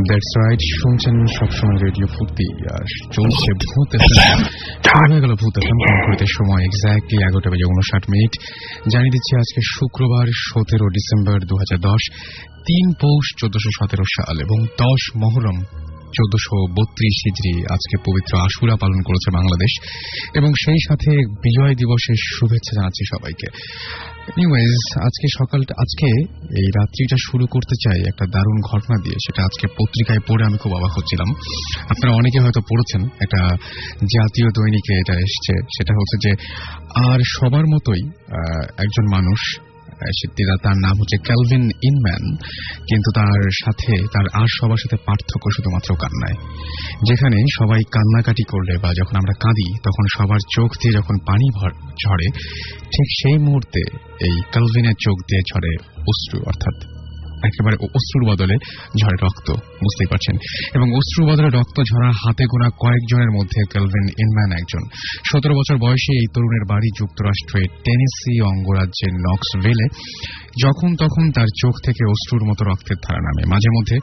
That's right, শুনছেন সবসময় radio ফুর্তি আর চলছে ভূত এফএম। হয়ে গেল ভূত এফএম কনকরিতের সময় এক্স্যাক্টলি 11:59। জানিয়ে দিচ্ছি আজকে শুক্রবার 17 ডিসেম্বর 2010, 3 পৌষ 1417 সাল এবং 10 মহরম 1432 হিজরি। আজকে পবিত্র আশুরা পালন করেছে বাংলাদেশ এবং সেই সাথে বিজয় দিবসের শুভেচ্ছা জানাচ্ছি সবাইকে। এনিওয়েজ, আজকে এই রাত্রিটা শুরু করতে চাই একটা দারুণ ঘটনা দিয়ে। সেটা আজকে পত্রিকায় পড়ে আমি খুব অবাক হচ্ছিলাম। আপনারা অনেকে হয়তো পড়েছেন, একটা জাতীয় দৈনিকে এটা এসছে। সেটা হচ্ছে যে আর সবার মতোই একজন মানুষ, তার নাম হচ্ছে ক্যালভিন ইনম্যান, কিন্তু তার আর সবার সাথে পার্থক্য শুধুমাত্র কান্নায়। যেখানে সবাই কান্নাকাটি করলে বা যখন আমরা কাঁদি তখন সবার চোখ দিয়ে যখন পানি ঝরে, ঠিক সেই মুহূর্তে এই ক্যালভিনের চোখ দিয়ে ঝরে অশ্রু, অর্থাৎ একেবারে অশ্রুর বদলে ঝরে রক্ত, বুঝতেই পারছেন। এবং অশ্রুর বদলে রক্ত ঝরা হাতে গোনা কয়েকজনের মধ্যে ক্যালভিন ইনম্যান একজন। 17 বছর বয়সে এই তরুণের বাড়ি যুক্তরাষ্ট্রের টেনেসি অঙ্গরাজ্যের নক্সভিলে। যখন তখন তার চোখ থেকে অশ্রুর মতো রক্তের ধারা নামে, মাঝে মধ্যে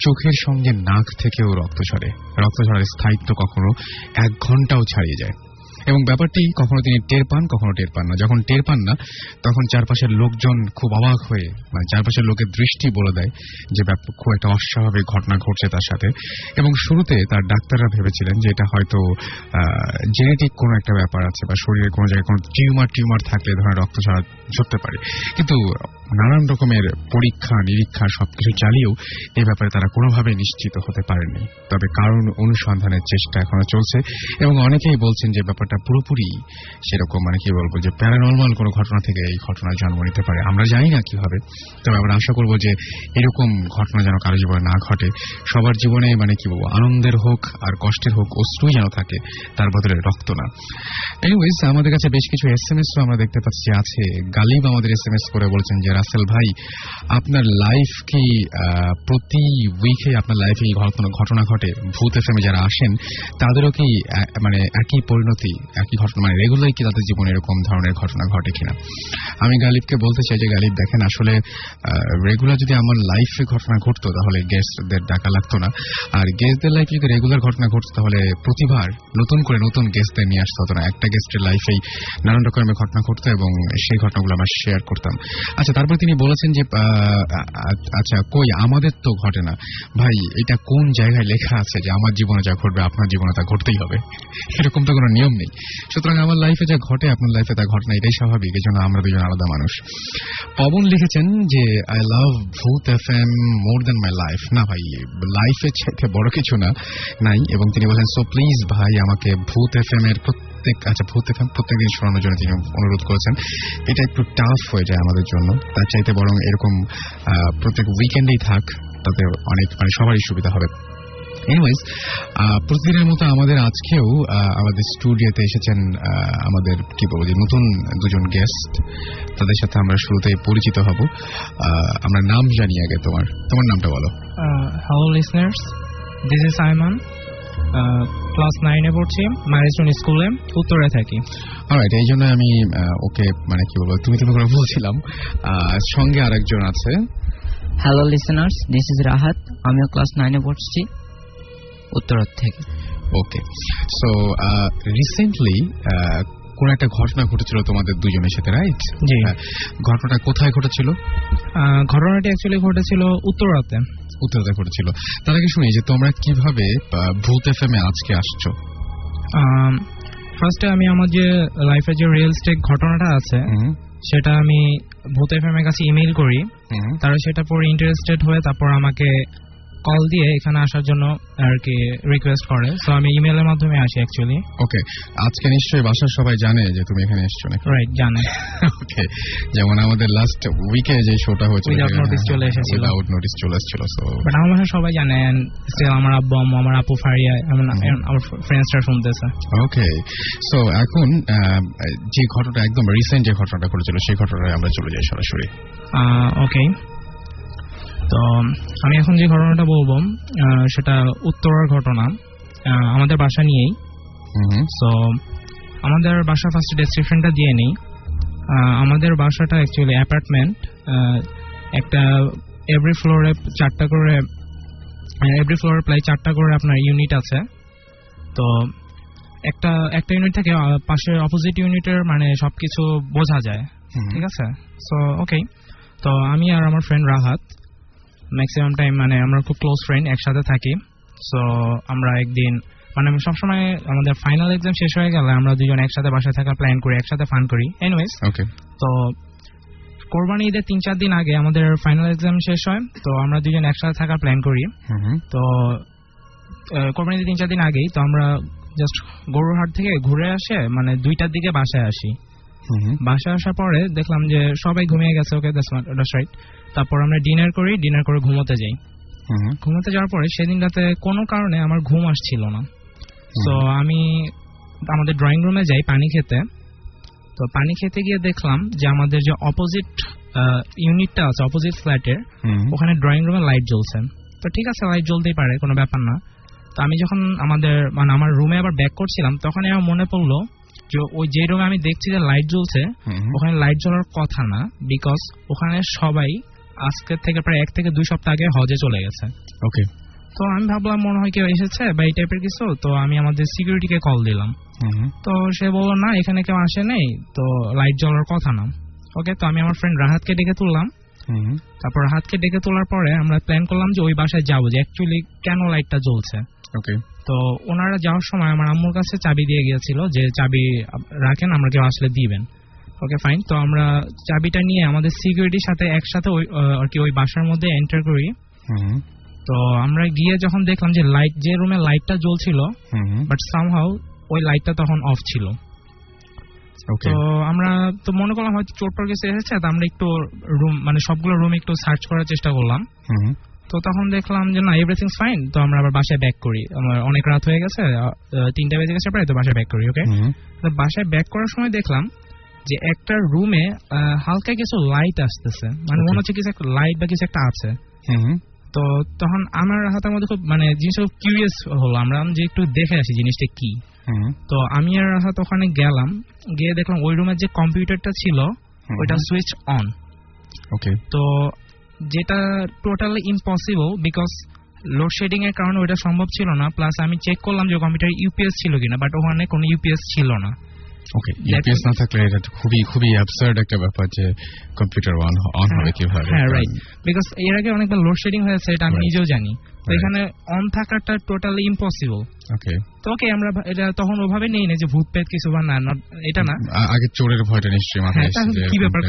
চোখের সঙ্গে নাক থেকেও রক্ত ঝরে। রক্ত ঝরার স্থায়িত্ব কখনো 1 ঘন্টাও ছাড়িয়ে যায় এবং ব্যাপারটি কখনো তিনি টের পান, কখনো টের পান না। যখন টের পান না তখন চারপাশের লোকজন খুব অবাক হয়ে, চারপাশের লোকের দৃষ্টি বলে দেয় যে খুব একটা অস্বাভাবিক ঘটনা ঘটছে তার সাথে। এবং শুরুতে তার ডাক্তাররা ভেবেছিলেন যে এটা হয়তো জেনেটিক কোনো একটা ব্যাপার আছে বা শরীরে কোনো জায়গায় কোনো টিউমার থাকলে ধরনের রক্ত ঝরতে পারে। কিন্তু নানান রকমের পরীক্ষা নিরীক্ষা সবকিছু চালিয়েও এই ব্যাপারে তারা কোনোভাবে নিশ্চিত হতে পারেননি। তবে কারণ অনুসন্ধানের চেষ্টা এখনো চলছে এবং অনেকেই বলছেন যে ব্যাপারটা পুরোপুরি সেরকম, কি বলবো, যে প্যারানর্মাল কোনো ঘটনা থেকে এই ঘটনার জন্ম নিতে পারে। আমরা জানি না কি হবে, তবে আমরা আশা করবো যে এরকম ঘটনা যেন কারো জীবনে না ঘটে। সবার জীবনে কি বলবো, আনন্দের হোক আর কষ্টের হোক, অশ্রুই যেন থাকে, তার বদলে রক্ত না। এনিওয়েজ, আমাদের কাছে বেশ কিছু SMS আমরা দেখতে পাচ্ছি আছে। গালিব আমাদের SMS করে বলছেন যে রাসেল ভাই, আপনার লাইফ কি প্রতি উইকে আপনার লাইফে এই ঘটনা ঘটে? ভূত এফএমে যারা আসেন তাদেরও কি একই পরিণতি, একই ঘটনা, রেগুলারই কি তাদের জীবনে এরকম ধরনের ঘটনা ঘটে কিনা? আমি গালিবকে বলতে চাই যে গালিব দেখেন, আসলে রেগুলার যদি আমার লাইফে ঘটনা ঘটতো তাহলে গেস্টদের ডাকা লাগতো না, আর গেস্টদের লাইফে যদি রেগুলার ঘটনা ঘটতো তাহলে প্রতিবার নতুন করে নতুন গেস্টদের নিয়ে আসতে হতো না। একটা গেস্টের লাইফেই নানান রকমের ঘটনা ঘটতো এবং সেই ঘটনাগুলো আমরা শেয়ার করতাম। আচ্ছা, তারপর তিনি বলেছেন যে আচ্ছা কই, আমাদের তো ঘটে না। ভাই, এটা কোন জায়গায় লেখা আছে যে আমার জীবনে যা ঘটবে আপনার জীবনে তা ঘটতেই হবে? এরকম তো কোনো নিয়ম নেই। সুতরাং আমার লাইফে যা ঘটে আপনার লাইফে তা ঘটনা, এটাই স্বাভাবিক। এই জন্য আমরা দুজন আলাদা মানুষ। পবন লিখেছেন যে আই লাভ ভূত FM more than my life. না ভাই, লাইফের চাইতে বড় কিছু নাই। এবং তিনি বলেন, সো প্লিজ ভাই আমাকে ভূত এফএম এর ভূত এফএম প্রত্যেকদিন শোনানোর জন্য তিনি অনুরোধ করেছেন। এটা একটু টাফ হয়ে যায় আমাদের জন্য, তার চাইতে বরং এরকম প্রত্যেক উইকেন্ডেই থাক, তাতে অনেক সবারই সুবিধা হবে। এনিওয়েজ, প্রতিদিনের মতো আমাদের আজকেও আমাদের স্টুডিওতে এসেছেন আমাদের নতুন দুজন গেস্ট। তাদের সাথে আমরা শুরুতেই পরিচিত হব। আমরা নাম জানি আগে। তোমার নামটা বলো। Hello listeners, this is Simon, class 9-এ পড়ছি, মাইলস্টোন স্কুলে, উত্তরে থাকি। অলরাইট, এই জন্য আমি ওকে তুমি করে বলছিলাম। সঙ্গে আরেকজন আছে। Hello listeners, this is Rahat, আমিও ক্লাস 9-এ পড়ছি, উত্তর থেকে। ওকে, সো রিসেন্টলি কোন একটা ঘটনা ঘটেছিল তোমাদের দুজনের সাথে, রাইট? জি। ঘটনাটা কোথায় ঘটেছিল? ঘটনাটি অ্যাকচুয়ালি ঘটেছিল উত্তরাতে ঘটেছিল। তার আগে শুনি যে তোমরা কিভাবে ভূত এফএমে আজকে আসছো। ফার্স্টে আমি আমার যে লাইফের যে রিয়েলিস্টিক ঘটনাটা আছে সেটা আমি ভূত এফএম এর কাছে ইমেইল করি। তারা সেটা পরে ইন্টারেস্টেড হয়ে তারপর আমাকে কল দিয়ে এখানে আসার জন্য আর কি রিকোয়েস্ট করে, সো আমি ইমেলের মাধ্যমে আসি অ্যাকচুয়ালি। ওকে, আজকে নিশ্চয়ই বাসার সবাই জানে যে তুমি এখানে এসছো নাকি? রাইট, জানে। ওকে, যেমন আমাদের লাস্ট উইকে যে শোটা হয়েছিল উইদাউট নোটিস চলে এসেছিল, উইদাউট নোটিস চলে এসেছিল। সো বাট আমার বাসায় সবাই জানে, স্টিল আমার আব্বু আম্মু, আমার আপু ফারিয়া, আমার ফ্রেন্ডসরা শুনতেছে। ওকে, সো এখন যে ঘটনাটা একদম রিসেন্ট যে ঘটনাটা ঘটেছিল সেই ঘটনায় আমরা চলে যাই সরাসরি। ওকে, তো আমি এখন যে ঘটনাটা বলবো সেটা উত্তরার ঘটনা, আমাদের বাসা নিয়েই। সো আমাদের বাসা ফার্স্ট ডেসক্রিপশনটা দিয়ে নেই। আমাদের বাসাটা অ্যাকচুয়ালি অ্যাপার্টমেন্ট, একটা এভরি ফ্লোরে প্রায় 4টা করে আপনার ইউনিট আছে। তো একটা ইউনিট থেকে পাশে অপোজিট ইউনিটের মানে সবকিছু বোঝা যায়, ঠিক আছে। সো ওকে, তো আমি আর আমার ফ্রেন্ড রাহাত ম্যাক্সিমাম টাইম মানে আমরা খুব ক্লোজ ফ্রেন্ড, একসাথে থাকি। সো আমরা একদিন মানে সবসময় আমাদের ফাইনাল এক্সাম শেষ হয়ে গেলে আমরা দুজন একসাথে বাসায় থাকার প্ল্যান করি, একসাথে ফান করি। এনিওয়েজ, ওকে, তো কোরবানি ঈদের 3-4 দিন আগে আমাদের ফাইনাল এক্সাম শেষ হয়, তো আমরা দুজন একসাথে থাকার প্ল্যান করি। তো কোরবানি ঈদের 3-4 দিন আগেই তো আমরা জাস্ট গরুরহাট থেকে ঘুরে আসে মানে 2টার দিকে বাসায় আসি। বাসায় আসার পরে দেখলাম যে সবাই ঘুমিয়ে গেছে। ওকে, দ্যাটস রাইট। তারপর আমরা ডিনার করে ঘুমোতে যাই। ঘুমোতে যাওয়ার পরে সেদিন রাতে কোনো কারণে আমার ঘুম আসছিল না। সো আমি আমাদের ড্রয়িং রুমে যাই পানি খেতে। তো পানি খেতে গিয়ে দেখলাম যে আমাদের যে অপোজিট ইউনিটটা আছে, অপোজিট ফ্ল্যাটের, ওখানে ড্রয়িং রুমে লাইট জ্বলছে। তো ঠিক আছে, লাইট জ্বলতেই পারে, কোনো ব্যাপার না। তো আমি যখন আমার রুমে আবার ব্যাক করছিলাম, তখন আমার মনে পড়লো যে ওই যে রুমে আমি দেখছি যে লাইট জ্বলছে, ওখানে লাইট জ্বলার কথা না, বিকজ ওখানে সবাই আজকের থেকে প্রায় 1 থেকে 2 সপ্তাহ আগে হজে চলে গেছে। ওকে, তো আমি ভাবলাম মনে হয় কেউ এসেছে বা এই টাইপের কিছু। তো আমি আমাদের সিকিউরিটিকে কল দিলাম। তো সে বললো না, এখানে কেউ আসে নেই, তো লাইট জ্বলার কথা না। ওকে, তো আমি আমার ফ্রেন্ড রাহাতকে ডেকে তুললাম। তারপর রাহাতকে ডেকে তোলার পরে আমরা প্ল্যান করলাম যে ওই বাসায় যাবো, যে অ্যাকচুয়ালি কেন লাইটটা জ্বলছে। ওকে, তো ওনারা যাওয়ার সময় আমার আম্মুর কাছে চাবি দিয়ে গিয়েছিল যে চাবি রাখেন, আমরা কেউ আসলে দিবেন। ওকে, ফাইন। তো আমরা চাবিটা নিয়ে আমাদের সিকিউরিটির সাথে একসাথে ওই বাসার মধ্যে এন্টার করি। তো আমরা গিয়ে যখন দেখলাম যে লাইট, যে রুমে লাইটটা জ্বলছিল, বাট সামহাউ ওই লাইটটা তখন অফ ছিল। তো আমরা তো মনে করলাম হয়তো চোর কিছু এসেছে, তো আমরা একটু রুম মানে সবগুলো রুম একটু সার্চ করার চেষ্টা করলাম। তো তখন দেখলাম যে না, এভরিথিং ফাইন। তো আমরা আবার বাসায় ব্যাক করি, আমার অনেক রাত হয়ে গেছে, 3টা বেজে গেছে প্রায়, তো বাসায় ব্যাক করি। ওকে, তো বাসায় ব্যাক করার সময় দেখলাম যে একটা রুমে হালকা কিছু লাইট আসতেছে, মানে মনে হচ্ছে কিছু একটা লাইট বা কিছু একটা আছে। তো তখন আমার হাতের মধ্যে খুব মানে জিনিসটা খুব কিউরিয়াস হলো, আমরা যে একটু দেখে আসি জিনিসটা কি। তো আমি আর রাহাত ওখানে গেলাম, গিয়ে দেখলাম ওই রুমের যে কম্পিউটারটা ছিল ওইটা সুইচ অন। ওকে, তো যেটা টোটালি ইম্পসিবল, বিকজ লোডশেডিং এর কারণে ওইটা সম্ভব ছিল না। প্লাস আমি চেক করলাম যে কম্পিউটারে ইউপিএস ছিল কিনা, বাট ওখানে কোনো ইউপিএস ছিল না। ওকে, ইউপিএস না থাকলে এটা খুবই অ্যাবসার্ড একটা ব্যাপার যে কম্পিউটার অন হবে কিভাবে। হ্যাঁ, রাইট, বিকজ এর আগে অনেকবার লোডশেডিং হয়েছে, এটা আমি নিজেও জানি। তো এখানে অন থাকাটা টোটালি ইম্পসিবল। ওকে, তো ওকে, আমরা এটা তখন ওভাবে নেই না যে ভূত পেট কিছু বা না, এটা না, আগে চোরের ভয়টা নিশ্চয়ই মাথায় এসেছে, কি ব্যাপার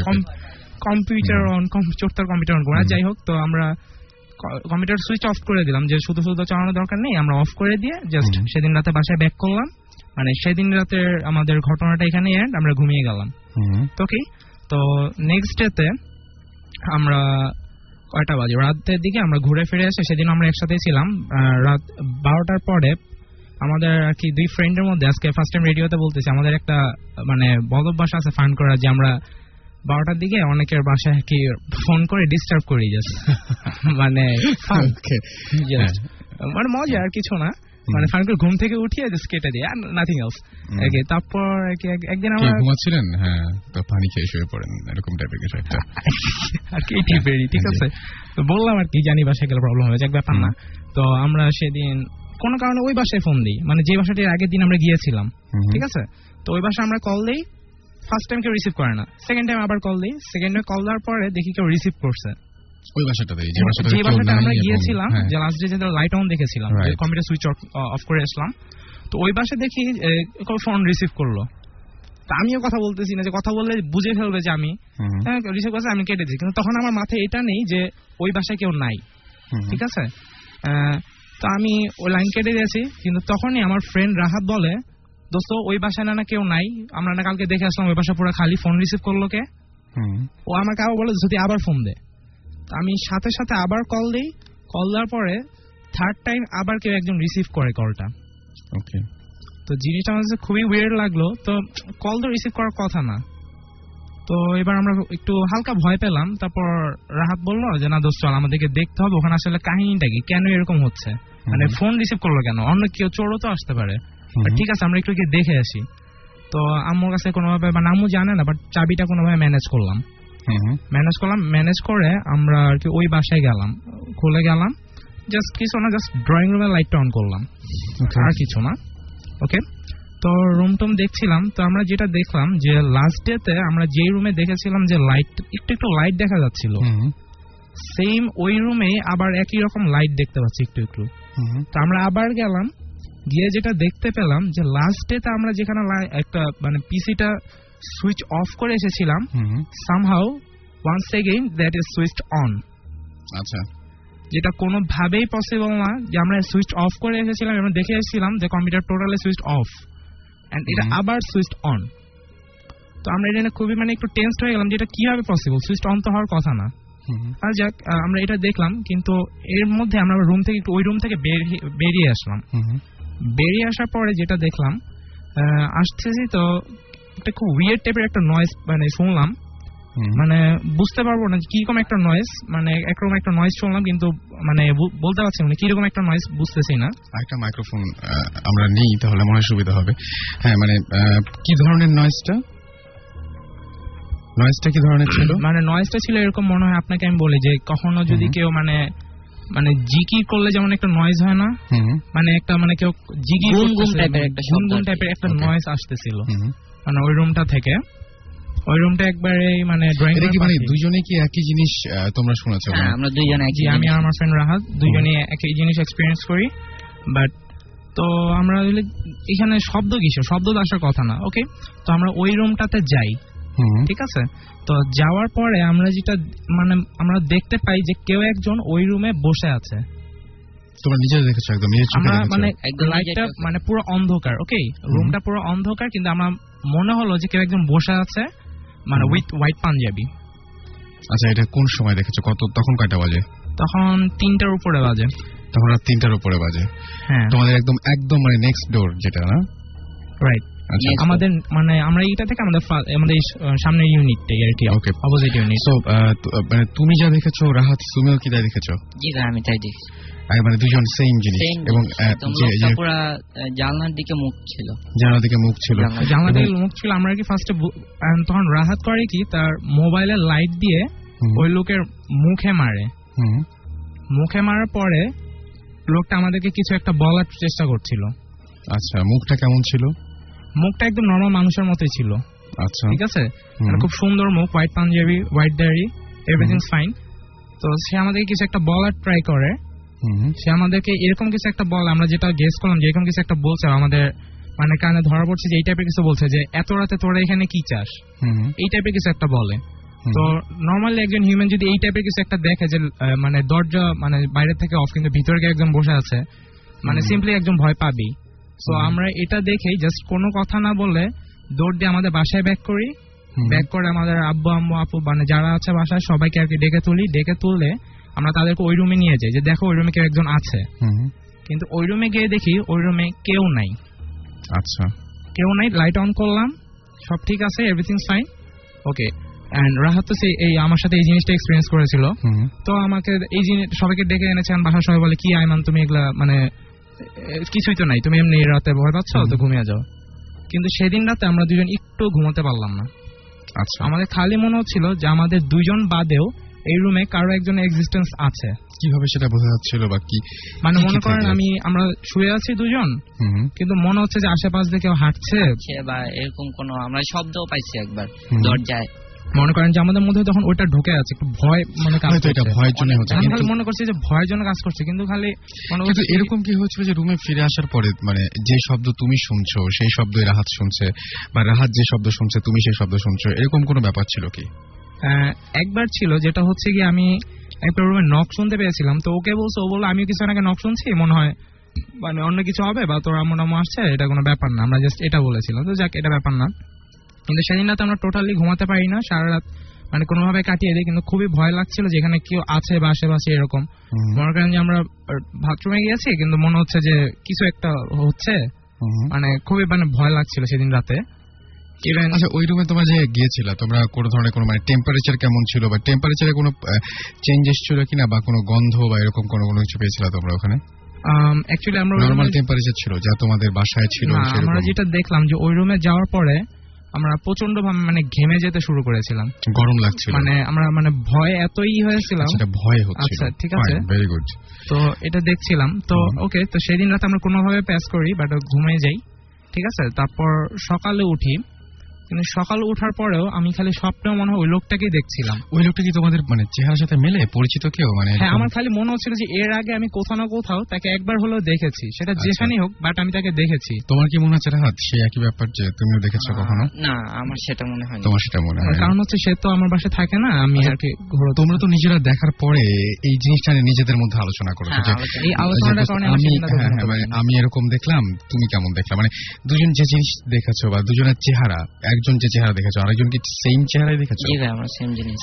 কম্পিউটার অন, চোরটার কম্পিউটার অন করা। যাই হোক, তো আমরা কম্পিউটার সুইচ অফ করে দিলাম, যে শুধু চালানোর দরকার নেই, আমরা অফ করে দিয়ে জাস্ট সেদিন রাতে বাসায় ব্যাক করলাম। মানে সেদিন রাতে আমাদের ঘটনাটা এখানে এন্ড, আমরা ঘুমিয়ে গেলাম। তো কি, তো নেক্সট ডেতে আমরা কয়টা বাজে, রাতের দিকে আমরা ঘুরে ফিরে এসে, সেদিন আমরা একসাথে ছিলাম। রাত 12টার পরে আমাদের আর কি 2 ফ্রেন্ডের মধ্যে, আজকে ফার্স্ট টাইম রেডিওতে বলতেছি, আমাদের একটা মানে বদভ্যাস আছে ফান করা, যে আমরা 12টার দিকে অনেকের বাসায় কি ফোন করে ডিস্টার্ব করি, জাস্ট মানে ফান, মানে মজা আর কিছু না, মানে ফান করে ঘুম থেকে উঠিয়ে জাস্ট কেটে দিই, আর নাথিং এলস। ওকে, তারপর একদিন আমরা ঘুমাচ্ছিলেন, হ্যাঁ, তো পানি খেয়ে শুয়ে পড়েন, এরকম টাইপের কিছু একটা আর কি, ঠিক আছে। তো বললাম আর কি, জানি বাসায় গেলে প্রবলেম হবে, এক ব্যাপার না। তো আমরা সেদিন কোনো কারণে ওই বাসায় ফোন দিই, মানে যে বাসাটির আগের দিন আমরা গিয়েছিলাম, ঠিক আছে। তো ওই বাসায় আমরা কল দিই, ফার্স্ট টাইম কেউ রিসিভ করে না, সেকেন্ড টাইম আবার কল দিই, সেকেন্ড টাইম কল দেওয়ার পরে দেখি কেউ রিসিভ করছে। ওই বাসাটাতে, যে বাসাটা আমরা গিয়েছিলাম, যে লাস্ট ডে যে লাইট অন দেখেছিলাম, কম্পিউটার সুইচ অফ করে আসলাম, তো ওই বাসায় দেখি ফোন রিসিভ করলো। তা আমিও কথা বলতেছি না, যে কথা বললে বুঝে ফেলবে যে আমি রিসিভ করছি, আমি কেটে দিই। কিন্তু তখন আমার মাথায় এটা নেই যে ওই বাসায় কেউ নাই, ঠিক আছে। তো আমি ওই লাইন কেটে দিয়েছি, কিন্তু তখনই আমার ফ্রেন্ড রাহাত বলে, দোস্ত ওই বাসায় না কেউ নাই, আমরা না কালকে দেখে আসলাম ওই বাসা পুরো খালি, ফোন রিসিভ করলো কে? ও আমাকে আবার বলে যদি আবার ফোন দে। আমি সাথে সাথে আবার কল দিই, কল দেওয়ার পরে থার্ড টাইম আবার কেউ একজন রিসিভ করে কলটা। ওকে, তো জিনিসটা আমার কাছে খুবই উইয়ার্ড লাগলো। তো কল তো রিসিভ করার কথা না। তো এবার আমরা একটু হালকা ভয় পেলাম। তারপর রাহাত বললো যে না দোস্ত চল আমাদেরকে দেখতে হবে ওখানে আসলে কাহিনীটা কি, কেন এরকম হচ্ছে, মানে ফোন রিসিভ করলো কেন, অন্য কেউ চোরও তো আসতে পারে। ঠিক আছে আমরা একটু গিয়ে দেখে আসি। তো আম্মুর কাছে কোনোভাবে, মানে আম্মু জানে না, বাট চাবিটা কোনোভাবে ম্যানেজ করলাম। ম্যানেজ করে আমরা আর কি ওই বাসায় গেলাম, খুলে গেলাম, জাস্ট কিছু না, জাস্ট ড্রয়িং রুমের লাইটটা অন করলাম, আর কিছু না। ওকে, তো রুম টুম দেখছিলাম। তো আমরা যেটা দেখলাম যে লাস্ট ডেতে আমরা যেই রুমে দেখেছিলাম যে লাইট একটু লাইট দেখা যাচ্ছিল, সেম ওই রুমে আবার একই রকম লাইট দেখতে পাচ্ছি একটু। তো আমরা আবার গেলাম, গিয়ে যেটা দেখতে পেলাম যে লাস্ট ডেতে আমরা যেখানে একটা মানে পিসিটা সুইচ অফ করে এসেছিলাম, somehow once again that is switched on. আচ্ছা, যেটা কোনোভাবেই পসিবল না যে আমরা সুইচ অফ করে এসেছিলাম এবং দেখে এসেছিলাম যে computer totally switch off, and এটা আবার সুইচ অন। তো আমরা এটা খুবই মানে একটু টেনসড হয়ে গেলাম যে এটা কিভাবে পসিবল, সুইচ অন তো হওয়ার কথা না। আর যাক, আমরা এটা দেখলাম, কিন্তু এর মধ্যে আমরা রুম থেকে একটু ওই রুম থেকে বেরিয়ে আসলাম। বেরিয়ে আসার পরে যেটা দেখলাম, আসতেছি তো একটা খুব উইয়ার্ড টাইপের একটা নয়েজ মানে শুনলাম, মানে বুঝতে পারবো না কিরকম একটা নয়েজ, মানে একরকম একটা নয়েজ শুনলাম, কিন্তু মানে বলতে পারছি না কিরকম একটা নয়েজ, বুঝতেছি না। একটা মাইক্রোফোন আমরা নেই তাহলে মনে হয় সুবিধা হবে। হ্যাঁ, মানে কি ধরনের নয়েজটা কি ধরনের ছিল? মানে নয়েজটা ছিল এরকম, মনে হয় আপনাকে আমি বলি যে কখনো যদি কেউ মানে জিকি করলে যেমন একটা নয়েজ হয় না, মানে একটা মানে কেউ জিকি গুনগুন টাইপের একটা নয়েজ আসতেছিল মানে ওই রুমটা থেকে। ওই রুমটা একবারে মানে ড্রয়িং রুম। মানে দুইজনে কি একই জিনিস তোমরা শুনেছো? হ্যাঁ, আমরা দুইজনে একই, আমি আর আমার ফ্রেন্ড রাহাত দুইজনে একই জিনিস এক্সপেরিয়েন্স করি। বাট তো আমরা এখানে শব্দ আসার কথা না। ওকে, তো আমরা ওই রুমটাতে যাই, ঠিক আছে। তো যাওয়ার পরে আমরা যেটা মানে আমরা দেখতে পাই যে কেউ একজন ওই রুমে বসে আছে। তোমরা নিজে দেখেছো? একদম নিজে চোখে দেখেছো? মানে লাইটটা মানে পুরো অন্ধকার। ওকে, রুমটা পুরো অন্ধকার, কিন্তু আমরা মনে হলো যে কেউ একজন বসে আছে, মানে উইথ হোয়াইট পাঞ্জাবি। আচ্ছা, এটা কোন সময় দেখেছো? তখন কয়টা বাজে? তখন 3টার উপরে বাজে। তখন রাত 3টার উপরে বাজে। হ্যাঁ, তোমাদের একদম মানে নেক্সট ডোর যেটা, না? রাইট। আমাদের মানে আমরা এইটা থেকে আমাদের সামনের ইউনিটটাই আর কি, অপোজিট ইউনিট। সো মানে তুমি যা দেখেছো, রাহাত তুমিও কি তাই দেখেছো? জি স্যার, আমি তাই দেখছি। মানে দুজন সেম জিনিস। এবং পুরো জানলার দিকে মুখ ছিল। জানলার দিকে মুখ ছিল। আমরা কি ফার্স্টে তখন রাহাত করে কি তার মোবাইলের লাইট দিয়ে ওই লোকের মুখে মারার পরে লোকটা আমাদেরকে কিছু একটা বলার চেষ্টা করছিল। আচ্ছা, মুখটা কেমন ছিল? মুখটা একদম নরমাল মানুষের মতোই ছিল। আচ্ছা, ঠিক আছে, খুব সুন্দর মুখ, হোয়াইট পাঞ্জাবি, হোয়াইট দাড়ি, এভরিথিং ফাইন। তো সে আমাদেরকে কিছু একটা বলার ট্রাই করে। সে আমাদেরকে এরকম কিছু একটা বলে, আমরা যেটা গেস করলাম যে এরকম কিছু একটা বলছে, আমাদের মানে কানে ধরা পড়ছে যে এই টাইপের কিছু বলছে, যে এত রাতে তোরা এখানে কি চাস, এই টাইপের কিছু একটা বলে। তো নর্মালি একজন হিউম্যান যদি এই টাইপের কিছু একটা দেখে যে মানে দরজা মানে বাইরে থেকে অফ কিন্তু ভিতরে গিয়ে একজন বসে আছে, মানে সিম্পলি একজন ভয় পাবেই। সো আমরা এটা দেখেই জাস্ট কোনো কথা না বলে দৌড় দিয়ে আমাদের বাসায় ব্যাক করি। ব্যাক করে আমাদের আব্বু আম্মু আপু মানে যারা আছে বাসায় সবাইকে আর কি ডেকে তুললে আমরা তাদেরকে ওই রুমে নিয়ে যাই যে দেখো ওই রুমে কেউ একজন আছে। কিন্তু ওই রুমে গিয়ে দেখি ওই রুমে কেউ নাই। আচ্ছা, কেউ নাই, লাইট অন করলাম, সব ঠিক আছে, everything fine. Okay, and Rahat তো এই আমার সাথে এই জিনিসটা এক্সপেরিয়েন্স করেছিল। তো আমাকে এই জিনিস সবাইকে ডেকে এনেছেন, বাসার সবাই বলে কি আইমান তুমি এগুলা মানে কিছুই তো নাই, তুমি এমনি রাতে ভয় পাচ্ছ তো ঘুমিয়ে যাও। কিন্তু সেদিন রাতে আমরা দুজন একটু ঘুমোতে পারলাম না। আচ্ছা, আমাদের খালি মনে হচ্ছিল যে আমাদের দুইজন বাদেও এই রুমে কারো একজনের এক্সিস্টেন্স আছে। কিভাবে সেটা বোঝা যাচ্ছিল বা কি? মানে মনে করেন আমরা শুয়ে আছি দুজন, কিন্তু মনে হচ্ছে যে আশেপাশ দিয়ে কেউ হাঁটছে বা এরকম কোনো আমরা শব্দও পাইছি একবার দরজায়। মনে করেন যে আমাদের মধ্যে তখন ওইটা ঢুকে আছে, একটু ভয় মানে কাজ করছে, এটা ভয়ের জন্য হচ্ছে, আমি খালি মনে করছি যে ভয়ের জন্য কাজ করছে, কিন্তু খালি কিন্তু এরকম কি হচ্ছিল যে রুমে ফিরে আসার পরে মানে যে শব্দ তুমি শুনছো সেই শব্দই রাহাত শুনছে, বা রাহাত যে শব্দ শুনছে তুমি সেই শব্দ শুনছো, এরকম কোনো ব্যাপার ছিল কি? একবার ছিল, যেটা হচ্ছে কি আমি একটা রুমে নক শুনতে পেয়েছিলাম, তো ওকে বলছে, ও বললো আমি কিছু আগে নক শুনছি, মনে হয় মানে অন্য কিছু হবে বা তোর আম্মু টাম্মু আসছে, এটা কোনো ব্যাপার না, আমরা জাস্ট এটা বলেছিলাম, তো যাক এটা ব্যাপার না। কিন্তু সেদিন রাতে আমরা টোটালি ঘুমাতে পারি না, সারা রাত মানে কোনোভাবে কাটিয়ে দিই, কিন্তু খুবই ভয় লাগছিল যেখানে কেউ আছে বা আশেপাশে এরকম। মনে করেন যে আমরা বাথরুমে গিয়েছি কিন্তু মনে হচ্ছে যে কিছু একটা হচ্ছে, মানে খুবই মানে ভয় লাগছিল সেদিন রাতে। আচ্ছা, ওই রুমে তোমরা যে গিয়েছিল, তোমরা কোনো ধরনের কোনো মানে টেম্পারেচার কেমন ছিল, বা টেম্পারেচারে কোনো চেঞ্জেস ছিল কিনা, বা কোনো গন্ধ বা এরকম কোনো কিছু পেয়েছিল তোমরা ওখানে? অ্যাকচুয়ালি আমরা নরমাল টেম্পারেচার ছিল যা তোমাদের বাসায় ছিল? আমরা যেটা দেখলাম যে ওই রুমে যাওয়ার পরে আমরা প্রচন্ড ভাবে মানে ঘেমে যেতে শুরু করেছিলাম, গরম লাগছিল, মানে আমরা মানে ভয় এতই হয়েছিলাম। সেটা ভয় হচ্ছিল। আচ্ছা ঠিক আছে, ভেরি গুড। তো এটা দেখছিলাম, তো ওকে, তো সেদিন রাতে আমরা কোনোভাবে প্যাস করি বাট ঘুমিয়ে যাই, ঠিক আছে। তারপর সকালে উঠি, কিন্তু সকাল ওঠার পরেও আমি খালি স্বপ্নে মনে হয় ওই লোকটাকেই দেখছিলাম। ওই লোকটা কি তোমাদের মানে চেহারার সাথে মেলে, পরিচিত কেউ? মানে হ্যাঁ, আমার খালি মনে হচ্ছিল যে এর আগে আমি কোথাও না কোথাও তাকে একবার হলেও দেখেছি, সেটা যেখানেই হোক, বাট আমি তাকে দেখেছি। তোমার কি মনে হচ্ছে রাহাত সে একই ব্যাপার যে তুমিও দেখেছো কখনো? না, আমার সেটা মনে হয়। তোমার সেটা মনে হয়? কারণ হচ্ছে সে তো আমার বাসায় থাকে না, আমি আর কি। তোমরা তো নিজেরা দেখার পরে এই জিনিসটা নিজেদের মধ্যে আলোচনা করেছো যে এই আলোচনাটার কারণে আমি এরকম দেখলাম, তুমি কেমন দেখলাম, মানে দুজন যে জিনিস দেখেছো বা দুজনের চেহারা, একজন যে চেহারা দেখেছো আরেকজন কি সেম চেহারাই দেখেছো? জি ভাই, আমরা সেম জিনিস।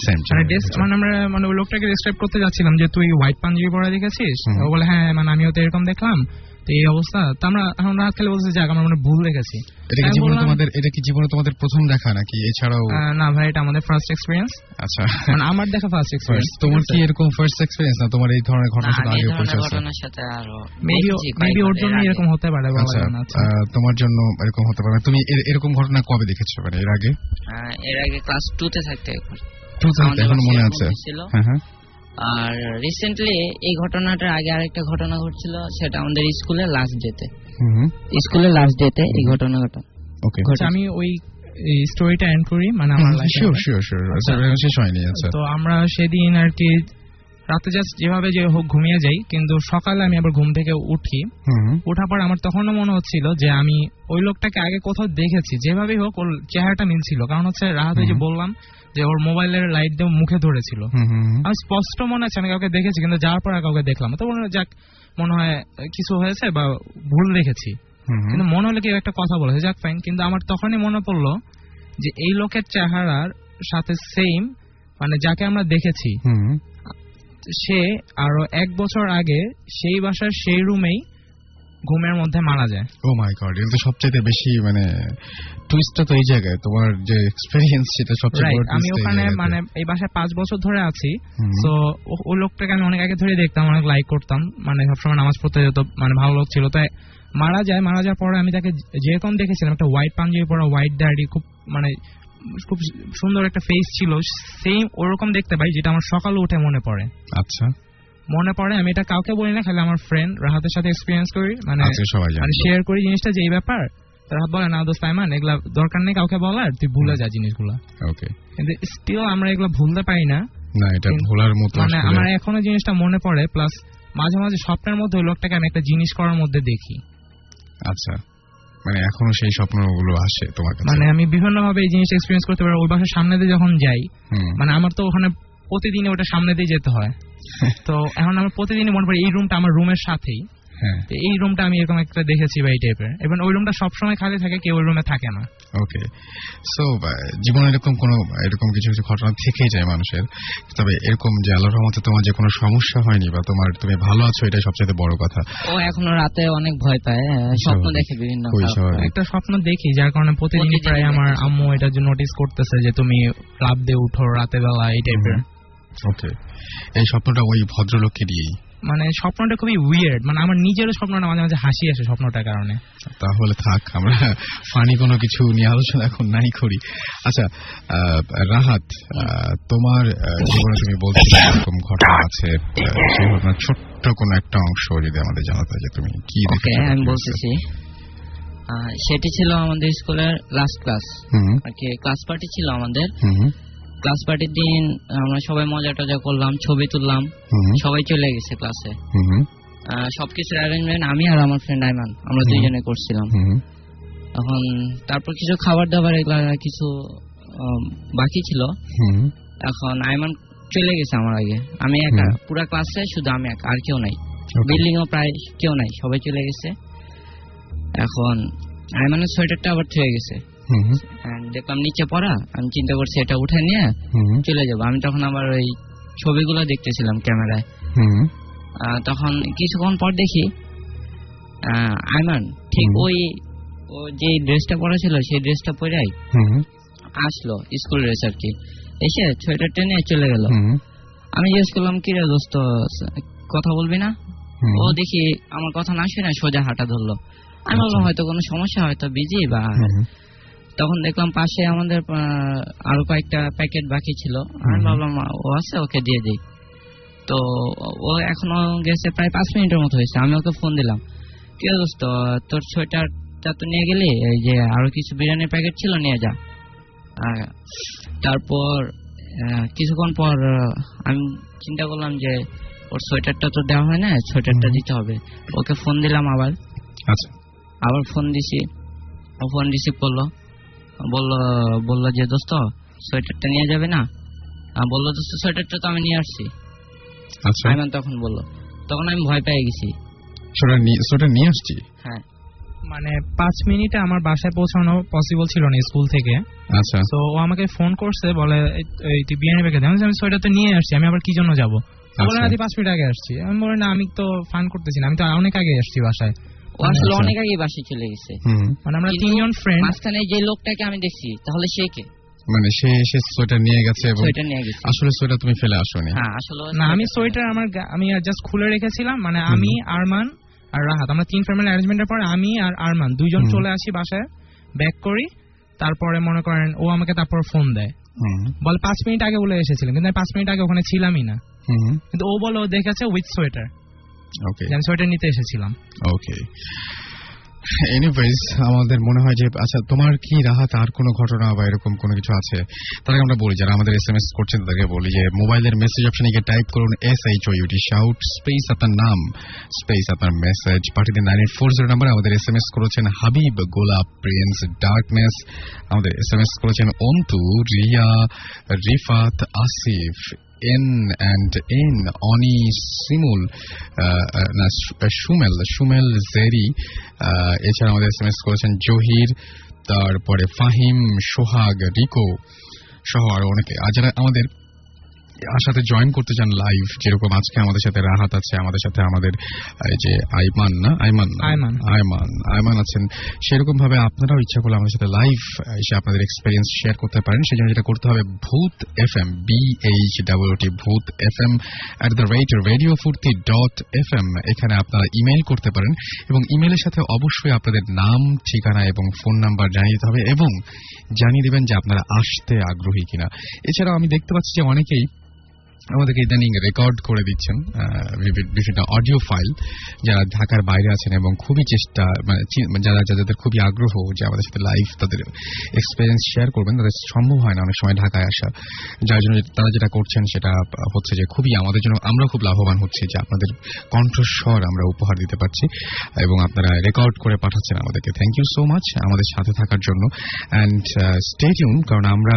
মানে আমরা মানে ওই লোকটাকে ডেসক্রাইব করতে যাচ্ছিলাম যে তুই হোয়াইট পাঞ্জাবি পরা দেখেছিস, ও বলে হ্যাঁ, মানে আমিও তো এরকম দেখলাম, তো এই অবস্থা। তো আমরা এখন রাত খেলে বলছি যাক আমরা মানে ভুল দেখেছি। এটা কি জীবনে তোমাদের প্রথম দেখা নাকি এছাড়াও? না ভাই, এটা আমাদের ফার্স্ট এক্সপেরিয়েন্স। আচ্ছা, মানে আমার দেখা ফার্স্ট এক্সপেরিয়েন্স। তোমার কি এরকম ফার্স্ট এক্সপেরিয়েন্স না তোমার এই ধরনের ঘটনার সাথে আগে পরিচয় আছে? ঘটনার সাথে আরো মেবি ওর জন্য এরকম হতে পারে। আচ্ছা, তোমার জন্য এরকম হতে পারে। তুমি এরকম ঘটনা কবে দেখেছো, মানে এর আগে? এর আগে ক্লাস 2 তে থাকতে এখন মনে আছে? হ্যাঁ হ্যাঁ। আর রিসেন্টলি এই ঘটনাটার আগে আরেকটা ঘটনা ঘটছিল, সেটা আমাদের স্কুলের লাস্ট ডেতে। এই ঘটনাটা ওকে, আমি ওই স্টোরিটা এন্ড করি, মানে আমার লাইফে। শিওর শেষ হয়নি। আচ্ছা, তো আমরা সেদিন আর কি রাতে জাস্ট যেভাবে যে হোক ঘুমিয়ে যাই, কিন্তু সকালে আমি আবার ঘুম থেকে উঠি। ওঠার পর আমার তখনও মনে হচ্ছিল যে আমি ওই লোকটাকে আগে কোথাও দেখেছি, যেভাবেই হোক ওর চেহারাটা মিলছিল। কারণ হচ্ছে রাহাতে যে বললাম যে ওর মোবাইলের লাইট দিয়ে মুখে ধরেছিল, আমি স্পষ্ট মনে আছে আমি কাউকে দেখেছি, কিন্তু যাওয়ার পর কাউকে দেখলাম তো যাক মনে হয় কিছু হয়েছে বা ভুল দেখেছি, কিন্তু মনে হলো কেউ একটা কথা বলেছে, যাক ফাইন। কিন্তু আমার তখনই মনে পড়লো যে এই লোকের চেহারার সাথে সেম, মানে যাকে আমরা দেখেছি, সে আরো 1 বছর আগে সেই বাসার সেই রুমেই ঘুমের মধ্যে মারা যায়। ও মাই গড, এটা তো সবচেয়ে বেশি মানে টুইস্টটা তো এই জায়গায়, তোমার যে এক্সপেরিয়েন্স সেটা সবচেয়ে বড় টুইস্ট। আমি ওখানে মানে এই বাসায় 5 বছর ধরে আছি, তো ওই লোকটাকে আমি অনেক আগে ধরে দেখতাম, অনেক লাইক করতাম, মানে সবসময় নামাজ পড়তে যেত, মানে ভালো লোক ছিল। তাই মারা যাওয়ার পরে আমি তাকে যেরকম দেখেছিলাম, একটা হোয়াইট পাঞ্জাবি পরা, হোয়াইট দাড়ি, খুব মানে খুব সুন্দর একটা ফেস ছিল, সেম ওরকম দেখতে পাই, যেটা আমার সকালে উঠে মনে পড়ে। আচ্ছা, মনে পড়ে, আমি এটা কাউকে বলি না, খালি আমার ফ্রেন্ড রাহাতের সাথে এক্সপিরিয়েন্স করি, মানে শেয়ার করি জিনিসটা যে এই ব্যাপার। রাহাত বলে না দোস্ত আইমান, এগুলা দরকার নেই কাউকে বলার, তুই ভুলে যা জিনিসগুলো। ওকে, কিন্তু স্টিল আমরা এগুলো ভুলতে পারি না। না, এটা ভোলার মতো, মানে আমার এখনো জিনিসটা মনে পড়ে, প্লাস মাঝে মাঝে স্বপ্নের মধ্যে ওই লোকটাকে আমি একটা জিনিস করার মধ্যে দেখি। আচ্ছা, মানে এখনো সেই স্বপ্নগুলো আসে তোমার কাছে? মানে আমি বিভিন্ন ভাবে এই জিনিসটা এক্সপেরিয়েন্স করতে পারি। ওই বাসার সামনে দিয়ে যখন যাই, মানে আমার তো ওখানে প্রতিদিনই ওটা সামনে দিয়ে যেতে হয়, তো এখন আমার প্রতিদিনই মনে পড়ে এই রুমটা আমার রুমের সাথেই, এই রুমটা আমি এরকম একটা দেখেছি বা এই টাইপের। এবং ওই রুমটা সবসময় খালি থাকে, কেউ ওই রুমে থাকে না। ওকে, সো জীবনে এরকম কিছু ঘটনা থেকেই যায় মানুষের। তবে এরকম যে আল্লাহর রহমতে তোমার যে কোনো সমস্যা হয়নি বা তুমি ভালো আছো, এটাই সবচেয়ে বড় কথা। ও এখনো রাতে অনেক ভয় পায়, স্বপ্ন দেখে বিভিন্ন। একটা স্বপ্ন দেখি যার কারণে প্রতিদিন প্রায় আমার আম্মু এটা যে নোটিস করতেছে যে তুমি ক্লাব দিয়ে উঠো রাতে বেলা, এই টাইপের। ওকে, এই স্বপ্নটা ওই ভদ্রলোককে দিয়েই, মানে স্বপ্নটা খুবই উইয়ার্ড, মানে আমার নিজেরও স্বপ্নটা মাঝে মাঝে হাসি আসে স্বপ্নটার কারণে। তাহলে থাক, আমরা ফানি কোনো কিছু নিয়ে আলোচনা এখন নাই করি। আচ্ছা রাহাত, তোমার জীবনে তুমি বলছো এরকম ঘটনা আছে, সেই ঘটনার ছোট্ট কোনো একটা অংশ যদি আমাদের জানাতে, যে তুমি কি দেখেছো? আমি বলতেছি, সেটি ছিল আমাদের স্কুলের লাস্ট ক্লাস আর কি, ক্লাস পার্টি ছিল আমাদের। ক্লাস পার্টির দিন আমরা সবাই মজা টজা করলাম, ছবি তুললাম, সবাই চলে গেছে ক্লাসে। সবকিছুর অ্যারেঞ্জমেন্ট আমি আর আমার ফ্রেন্ড আইমান আমরা দুইজনে করছিলাম। এখন তারপর কিছু খাবার দাবার এগুলা কিছু বাকি ছিল। এখন আইমান চলে গেছে আমার আগে, আমি একা, পুরা ক্লাসে শুধু আমি একা, আর কেউ নাই, বিল্ডিং ও প্রায় কেউ নাই, সবাই চলে গেছে। এখন আইমানের সোয়েটারটা আবার থয়ে গেছে, দেখলাম নিচে পড়া, আমি চিন্তা করছি এটা উঠে নিয়ে চলে যাবো। আমি তখন আবার ওই ছবিগুলো দেখতেছিলাম ক্যামেরায়। তখন কিছুক্ষণ পর দেখি আইমান ঠিক ওই যে ড্রেসটা পরা ছিল সেই ড্রেসটা পরাই আসলো, স্কুল ড্রেস আর কি, এসে সোয়েটারটা নিয়ে চলে গেল। আমি জিজ্ঞেস করলাম কি রে দোস্ত কথা বলবি না? ও দেখি আমার কথা না শুনে সোজা হাঁটা ধরলো। আমি বললাম হয়তো কোনো সমস্যা, হয়তো বিজি বা। তখন দেখলাম পাশে আমাদের আরো কয়েকটা প্যাকেট বাকি ছিল, আমি ভাবলাম ও আছে ওকে দিয়ে দিই। তো ও এখনো গেছে প্রায় 5 মিনিটের মতো হয়েছে। আমি ওকে ফোন দিলাম, কি দোস্ত তোর সোয়েটারটা তো নিয়ে গেলি, এই যে আরো কিছু বিরিয়ানির প্যাকেট ছিল নিয়ে যা। তারপর কিছুক্ষণ পর আমি চিন্তা করলাম যে ওর সোয়েটারটা তো দেওয়া হয় না, সোয়েটারটা দিতে হবে। ওকে ফোন দিলাম আবার, আবার ফোন দিছি, ও ফোন রিসিভ করলো, বললো যে দোস্ত সোয়েটারটা নিয়ে যাবে না? বললো দোস্ত সোয়েটারটা তো আমি নিয়ে আসছি। আইমান তখন বললো, তখন আমি ভয় পেয়ে গেছি। সোয়েটার নিয়ে আসছি? হ্যাঁ, মানে 5 মিনিটে আমার বাসায় পৌঁছানো পসিবল ছিল না স্কুল থেকে। আচ্ছা, তো ও আমাকে ফোন করছে, বলে তুই বিরিয়ানি প্যাকেট, আমি সোয়েটার তো নিয়ে আসছি, আমি আবার কি জন্য যাবো? বলে না 5 মিনিট আগে আসছি। আমি বলি না আমি তো ফান করতেছি না, আমি তো অনেক আগে আসছি বাসায়। ও আসলে অনেক আগে বাসায় চলে গেছে। মানে আমরা 3 জন ফ্রেন্ড, মাঝখানে যে লোকটাকে আমি দেখছি তাহলে সে কে? মানে সে সোয়েটার নিয়ে গেছে এবং আসলে সোয়েটার তুমি ফেলে আসোনি? হ্যাঁ, আসলে না, আমি সোয়েটার আমি জাস্ট খুলে রেখেছিলাম। মানে আমি, আরমান আর রাহাত, আমরা 3 ফ্যামিলি অ্যারেঞ্জমেন্টের পরে আমি আর আরমান 2 জন চলে আসি বাসায়, ব্যাক করি। তারপরে মনে করেন ও আমাকে তারপর ফোন দেয়, বলে 5 মিনিট আগে বলে এসেছিলাম, কিন্তু আমি 5 মিনিট আগে ওখানে ছিলামই না। কিন্তু ও বলে ও দেখেছে উইথ সোয়েটার। ওকে, আমি সোয়েটার নিতে এসেছিলাম। ওকে, এনিওয়েজ আমাদের মনে হয় যে আচ্ছা তোমার কি রাহাত আর কোনো ঘটনা বা এরকম কোনো কিছু আছে? তার আগে আমরা বলি যারা আমাদের SMS করছেন তাদেরকে বলি যে মোবাইলের মেসেজ অপশনে গিয়ে টাইপ করুন SHOUT শাউট স্পেস আপনার নাম স্পেস আপনার মেসেজ পাঠিয়ে দিন 9840 নাম্বারে। আমাদের SMS করেছেন হাবিব, গোলাপ, প্রিন্স, ডার্কনেস। আমাদের SMS করেছেন অন্তু, রিয়া, রিফাত, আসিফ, N অনি, শিমুল, সুমেল, জেরি। এছাড়া আমাদের SMS করেছেন জহির, তারপরে ফাহিম, সোহাগ, রিকো সহ আরো অনেকে। আর যারা আমাদের সাথে জয়েন করতে চান লাইভ, যেরকম আজকে আমাদের সাথে রাহাত আছে, আমাদের সাথে আমাদের যে আইমান আছেন, সেরকম ভাবে আপনারাও ইচ্ছা করলে আমাদের সাথে লাইভ এসে আপনাদের এক্সপেরিয়েন্স শেয়ার করতে পারেন। সেই জন্য যেটা করতে হবে ভূত FM BHOT ভূত FM @radiofurti.fm এখানে আপনারা ইমেইল করতে পারেন এবং ইমেইলের সাথে অবশ্যই আপনাদের নাম, ঠিকানা এবং ফোন নাম্বার জানিয়ে দিতে হবে এবং জানিয়ে দেবেন যে আপনারা আসতে আগ্রহী কিনা। এছাড়াও আমি দেখতে পাচ্ছি যে অনেকেই আমাদেরকে ইদানিং রেকর্ড করে দিচ্ছেন বিভিন্ন অডিও ফাইল, যারা ঢাকার বাইরে আছেন এবং খুবই চেষ্টা যাদের খুবই আগ্রহ যে আমাদের সাথে লাইভ তাদের এক্সপিরিয়েন্স শেয়ার করবেন, তাদের সম্ভব হয় না অনেক সময় ঢাকায় আসা, যার জন্য তারা যেটা করছেন সেটা হচ্ছে যে খুবই আমাদের জন্য, আমরা খুব লাভবান হচ্ছি যে আপনাদের কণ্ঠস্বর আমরা উপহার দিতে পারছি এবং আপনারা রেকর্ড করে পাঠাচ্ছেন আমাদেরকে। থ্যাংক ইউ সো মাচ আমাদের সাথে থাকার জন্য। অ্যান্ড স্টে টিউন, কারণ আমরা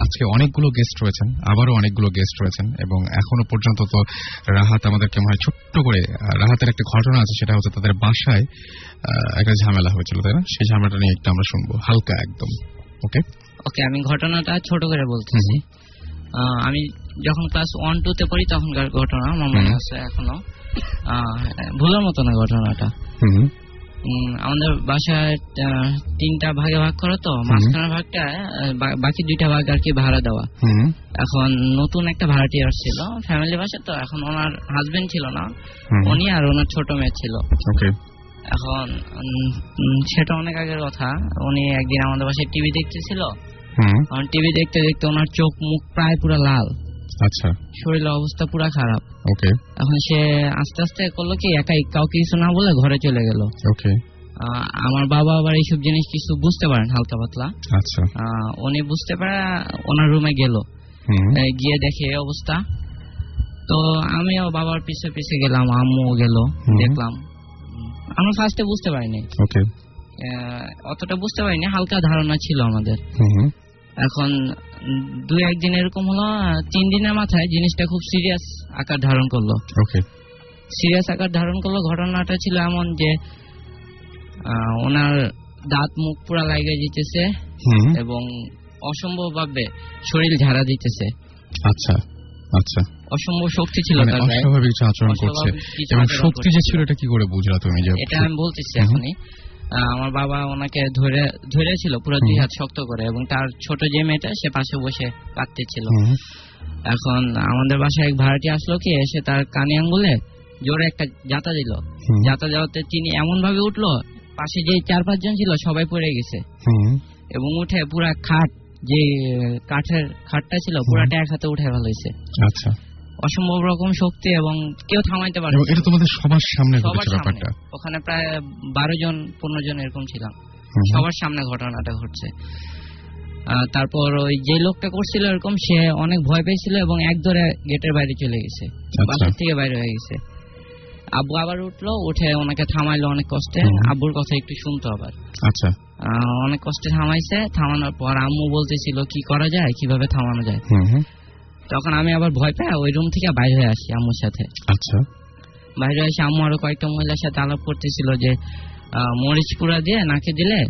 আজকে অনেকগুলো গেস্ট রয়েছেন, আবারও অনেকগুলো গেস্ট রয়েছেন এবং এখনো পর্যন্ত তো রাহাত আমাদেরকে মনে হয় ছোট্ট করে, রাহাতের একটা ঘটনা আছে, সেটা হচ্ছে তাদের বাসায় একটা ঝামেলা হয়েছিল, তাই না? সেই ঝামেলাটা নিয়ে একটু আমরা শুনবো হালকা একদম। ওকে, আমি ঘটনাটা ছোট করে বলতেছি। আমি যখন ক্লাস 1-2 তে পড়ি তখনকার ঘটনা আমার মনে আছে এখনো, ভুলার মতো না ঘটনাটা। আমাদের বাসায় 3টা ভাগে ভাগ করা, তো মাঝখানের ভাগটা, বাকি 2টা ভাগ আর কি ভাড়া দেওয়া। এখন নতুন একটা ভাড়াটি আসছিল ফ্যামিলি বাসা, তো এখন ওনার হাজবেন্ড ছিল না, উনি আর ওনার ছোট মেয়ে ছিল। এখন সেটা অনেক আগের কথা। উনি একদিন আমাদের বাসায় টিভি দেখতেছিল, টিভি দেখতে দেখতে ওনার চোখ মুখ প্রায় পুরো লাল, আচ্ছা, শরীরের অবস্থা পুরো খারাপ। এখন সে আস্তে আস্তে করলো কি, একাই কাউকে কিছু না বলে ঘরে চলে গেল। আমার বাবা আবার এইসব জিনিস কিছু বুঝতে পারেন হালকা পাতলা। আচ্ছা। উনি বুঝতে পারে, ওনার রুমে গেল, গিয়ে দেখে এই অবস্থা। তো আমিও বাবার পিছে পিছে গেলাম, আম্মুও গেল, দেখলাম। আমরা ফার্স্টে বুঝতে পারিনি, অতটা বুঝতে পারিনি, হালকা ধারণা ছিল আমাদের। এখন 2-1 দিন এরকম হলো, 3 দিনের মাথায় জিনিসটা খুব সিরিয়াস আকার ধারণ করলো। সিরিয়াস আকার ধারণ করলো। ঘটনাটা ছিল এমন যে ওনার দাঁত মুখ পুরা লাগে যেতেছে এবং অসম্ভব ভাবে শরীর ঝাড়া দিতেছে। আচ্ছা আচ্ছা। অসম্ভব শক্তি ছিল তার গায়ে, অস্বাভাবিক আচরণ করছে। এবং শক্তি যে ছিল এটা কি করে বুঝলা তুমি? যে এটা আমি বলতেছি এখনই। আমার বাবা ওনাকে ধরেছিল পুরো 2 হাত শক্ত করে, এবং তার ছোট যে মেয়েটা সে পাশে বসে কাঁদতেছিল। এখন আমাদের বাসায় এক ভাড়াটি আসলো, কি এসে তার কানে আঙ্গুলে জোরে একটা জাতা দিল। জাতা দেওয়াতে তিনি এমন ভাবে উঠলো, পাশে যে 4-5 জন ছিল সবাই পড়ে গেছে, এবং উঠে পুরা খাট, যে কাঠের খাটটা ছিল পুরাটা এক হাতে উঠে ভালো হয়েছে। আচ্ছা। অসম্ভব রকম শক্তি, এবং কেউ থামাইতে পারে। এটা তোমাদের সবার সামনে ঘটেছে ব্যাপারটা? ওখানে প্রায় 12-15 জন এরকম ছিলাম, সবার সামনে ঘটনাটা ঘটছে। তারপর ওই যে লোকটা করছিল এরকম, সে অনেক ভয় পেয়েছিল এবং এক ধরে গেটের বাইরে চলে গেছে, বাসা থেকে বাইরে হয়ে গেছে। আব্বু আবার উঠলো, উঠে ওনাকে থামাইলো অনেক কষ্টে। আব্বুর কথা একটু শুনতো আবার। আচ্ছা। অনেক কষ্টে থামাইছে। থামানোর পর আম্মু বলতেছিল কি করা যায়, কিভাবে থামানো যায়। তখন আমি আবার ভয় পাই ওই রুম থেকে বাইরে হয়ে আসি আম্মুর সাথে। আচ্ছা। বাইরে এসে আম্মু আরো কয়েকটা মহিলার সাথে আলাপ করতেছিল যে মরিচ পুরা দিয়ে নাকে দিলে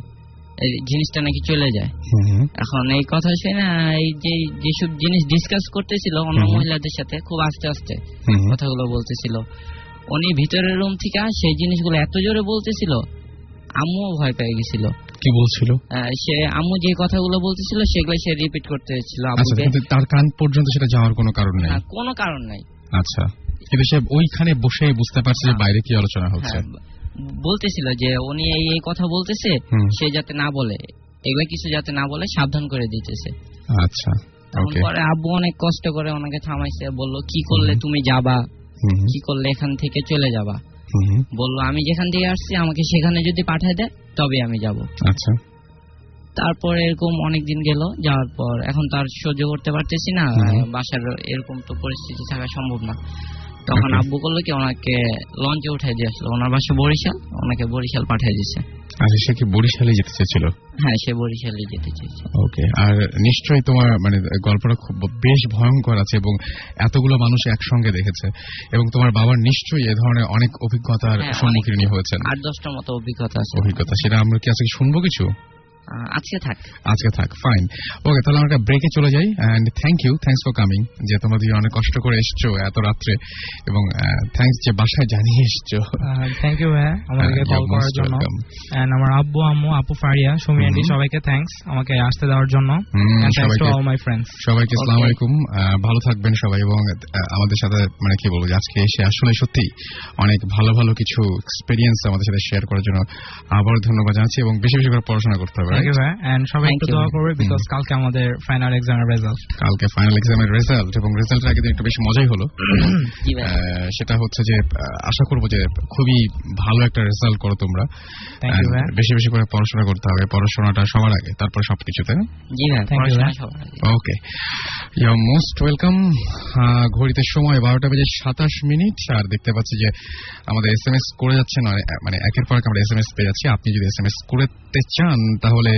এই জিনিসটা নাকি চলে যায়। এখন এই কথা শুনে এই যেসব জিনিস ডিসকাস করতেছিল অন্য মহিলাদের সাথে, খুব আস্তে আস্তে কথাগুলো বলতেছিল। উনি ভিতরের রুম থেকে সেই জিনিসগুলো এত জোরে বলতেছিল, আম্মুও ভয় পেয়ে গেছিল। কি বলছিল? সে আম্মু যে কথাগুলো বলতেছিল সেগুলো সে রিপিট করতেছিল। তার কান পর্যন্ত সেটা যাওয়ার কোনো কারণ নেই? কোনো কারণ নাই। আচ্ছা। কিন্তু সে ওইখানে বসে বুঝতে পারছে যে বাইরে কি আলোচনা হচ্ছে। বলতেছিল যে উনি এই কথা বলতেছে, সে যাতে না বলে, এগুলো কিছু যাতে না বলে সাবধান করে দিতেছে। আচ্ছা। পরে আব্বু অনেক কষ্ট করে ওনাকে থামাইছে, বললো কি করলে তুমি যাবা, কি করলে এখান থেকে চলে যাবা। বললো আমি যেখান থেকে আসছি আমাকে সেখানে যদি পাঠায় দেয় তবে আমি যাব। আচ্ছা। তারপর এরকম অনেকদিন গেল, যাওয়ার পর এখন তার সহ্য করতে পারতেছি না, বাসার এরকম তো পরিস্থিতি থাকা সম্ভব না। তখন আব্বু করলো কি, ওনাকে লঞ্চে উঠাই দিয়ে আসলো। ওনার বাসা বরিশাল, ওনাকে বরিশাল পাঠিয়ে দিয়েছে। আচ্ছা, সে কি বরিশালে যেতে চেয়েছিল? হ্যাঁ, সে বরিশালে যেতে চেয়েছিল। ওকে। আর নিশ্চয়ই তোমার মানে গল্পটা খুব বেশ ভয়ঙ্কর আছে এবং এতগুলো মানুষ একসঙ্গে দেখেছে, এবং তোমার বাবার নিশ্চয়ই এ ধরনের অনেক অভিজ্ঞতার সম্মুখীন হয়েছেন। 8-10টা মতো অভিজ্ঞতা আছে। সেটা আমরা কি আজকে শুনবো কিছু? আজকে থাক। ফাইন। ওকে, তাহলে আমরা ব্রেকে চলে যাই। এন্ড থ্যাঙ্কস ফর কামিং, যে তোমরা দুজন অনেক কষ্ট করে এসছো এত রাত্রে, এবং থ্যাঙ্কস যে বাসায় জানিয়ে এসছো। থ্যাংক ইউ ভাই আমাদেরকে কল করার জন্য। এন্ড আমার আব্বু, আম্মু, আপু ফারিয়া, সুমি আন্টি, সবাইকে থ্যাঙ্কস আমাকে আসতে দেওয়ার জন্য। Thanks to all my friends. সবাইকে আসসালামু আলাইকুম। ভালো থাকবেন সবাই, এবং আমাদের সাথে মানে কি বলবো, আজকে এসে আসলে সত্যি অনেক ভালো ভালো কিছু এক্সপেরিয়েন্স আমাদের সাথে শেয়ার করার জন্য আবার ধন্যবাদ জানাচ্ছি, এবং বেশি বেশি করে পড়াশোনা করতে হবে। সবাই একটু দোয়া করবে, বিকজ কালকে আমাদের ফাইনাল এক্সামের রেজাল্ট, এবং রেজাল্টের আগে একটু বেশি মজাই হলো। সেটা হচ্ছে যে আশা করবো যে খুবই ভালো একটা রেজাল্ট করো তোমরা। বেশি বেশি করে পড়াশোনা করতে হবে, পড়াশোনাটা সবার আগে, তারপর সবকিছুতে। ওকে, ইউ আর মোস্ট ওয়েলকাম। ঘড়িতে সময় 12:27 আর দেখতে পাচ্ছি যে আমাদের SMS করে যাচ্ছে, মানে একের পর আমরা SMS পেয়ে যাচ্ছি। আপনি যদি SMS করতে চান তাহলে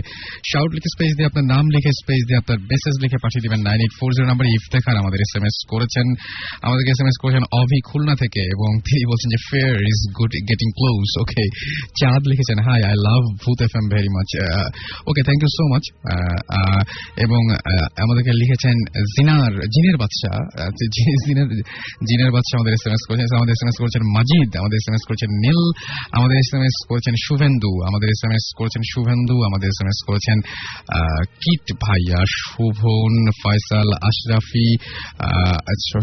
শাউট লিখে স্পেস দিয়ে আপনার নাম লিখে স্পেস দিয়ে আপনার মেসেজ লিখে পাঠিয়ে দিবেন 9840 নাম্বারে। ইফতেখার আমাদের SMS করেছেন, আমাদেরকে SMS করেছেন অভি খুলনা থেকে, এবং তিনি বলছেন যে fair is good getting close. Okay, Chand লিখেছেন hi, I love Bhoot FM very much. Okay, thank you so much. এবং আমাদেরকে লিখেছেন জিনের বাদশা, জিনের বাদশা আমাদের SMS করেছেন। আমাদের SMS করেছেন মাজিদ, আমাদের SMS করেছেন নীল, আমাদের SMS করেছেন শুভেন্দু, আমাদের SMS করেছেন কিট ভাইয়া, শুভন, ফয়সাল, আশরাফি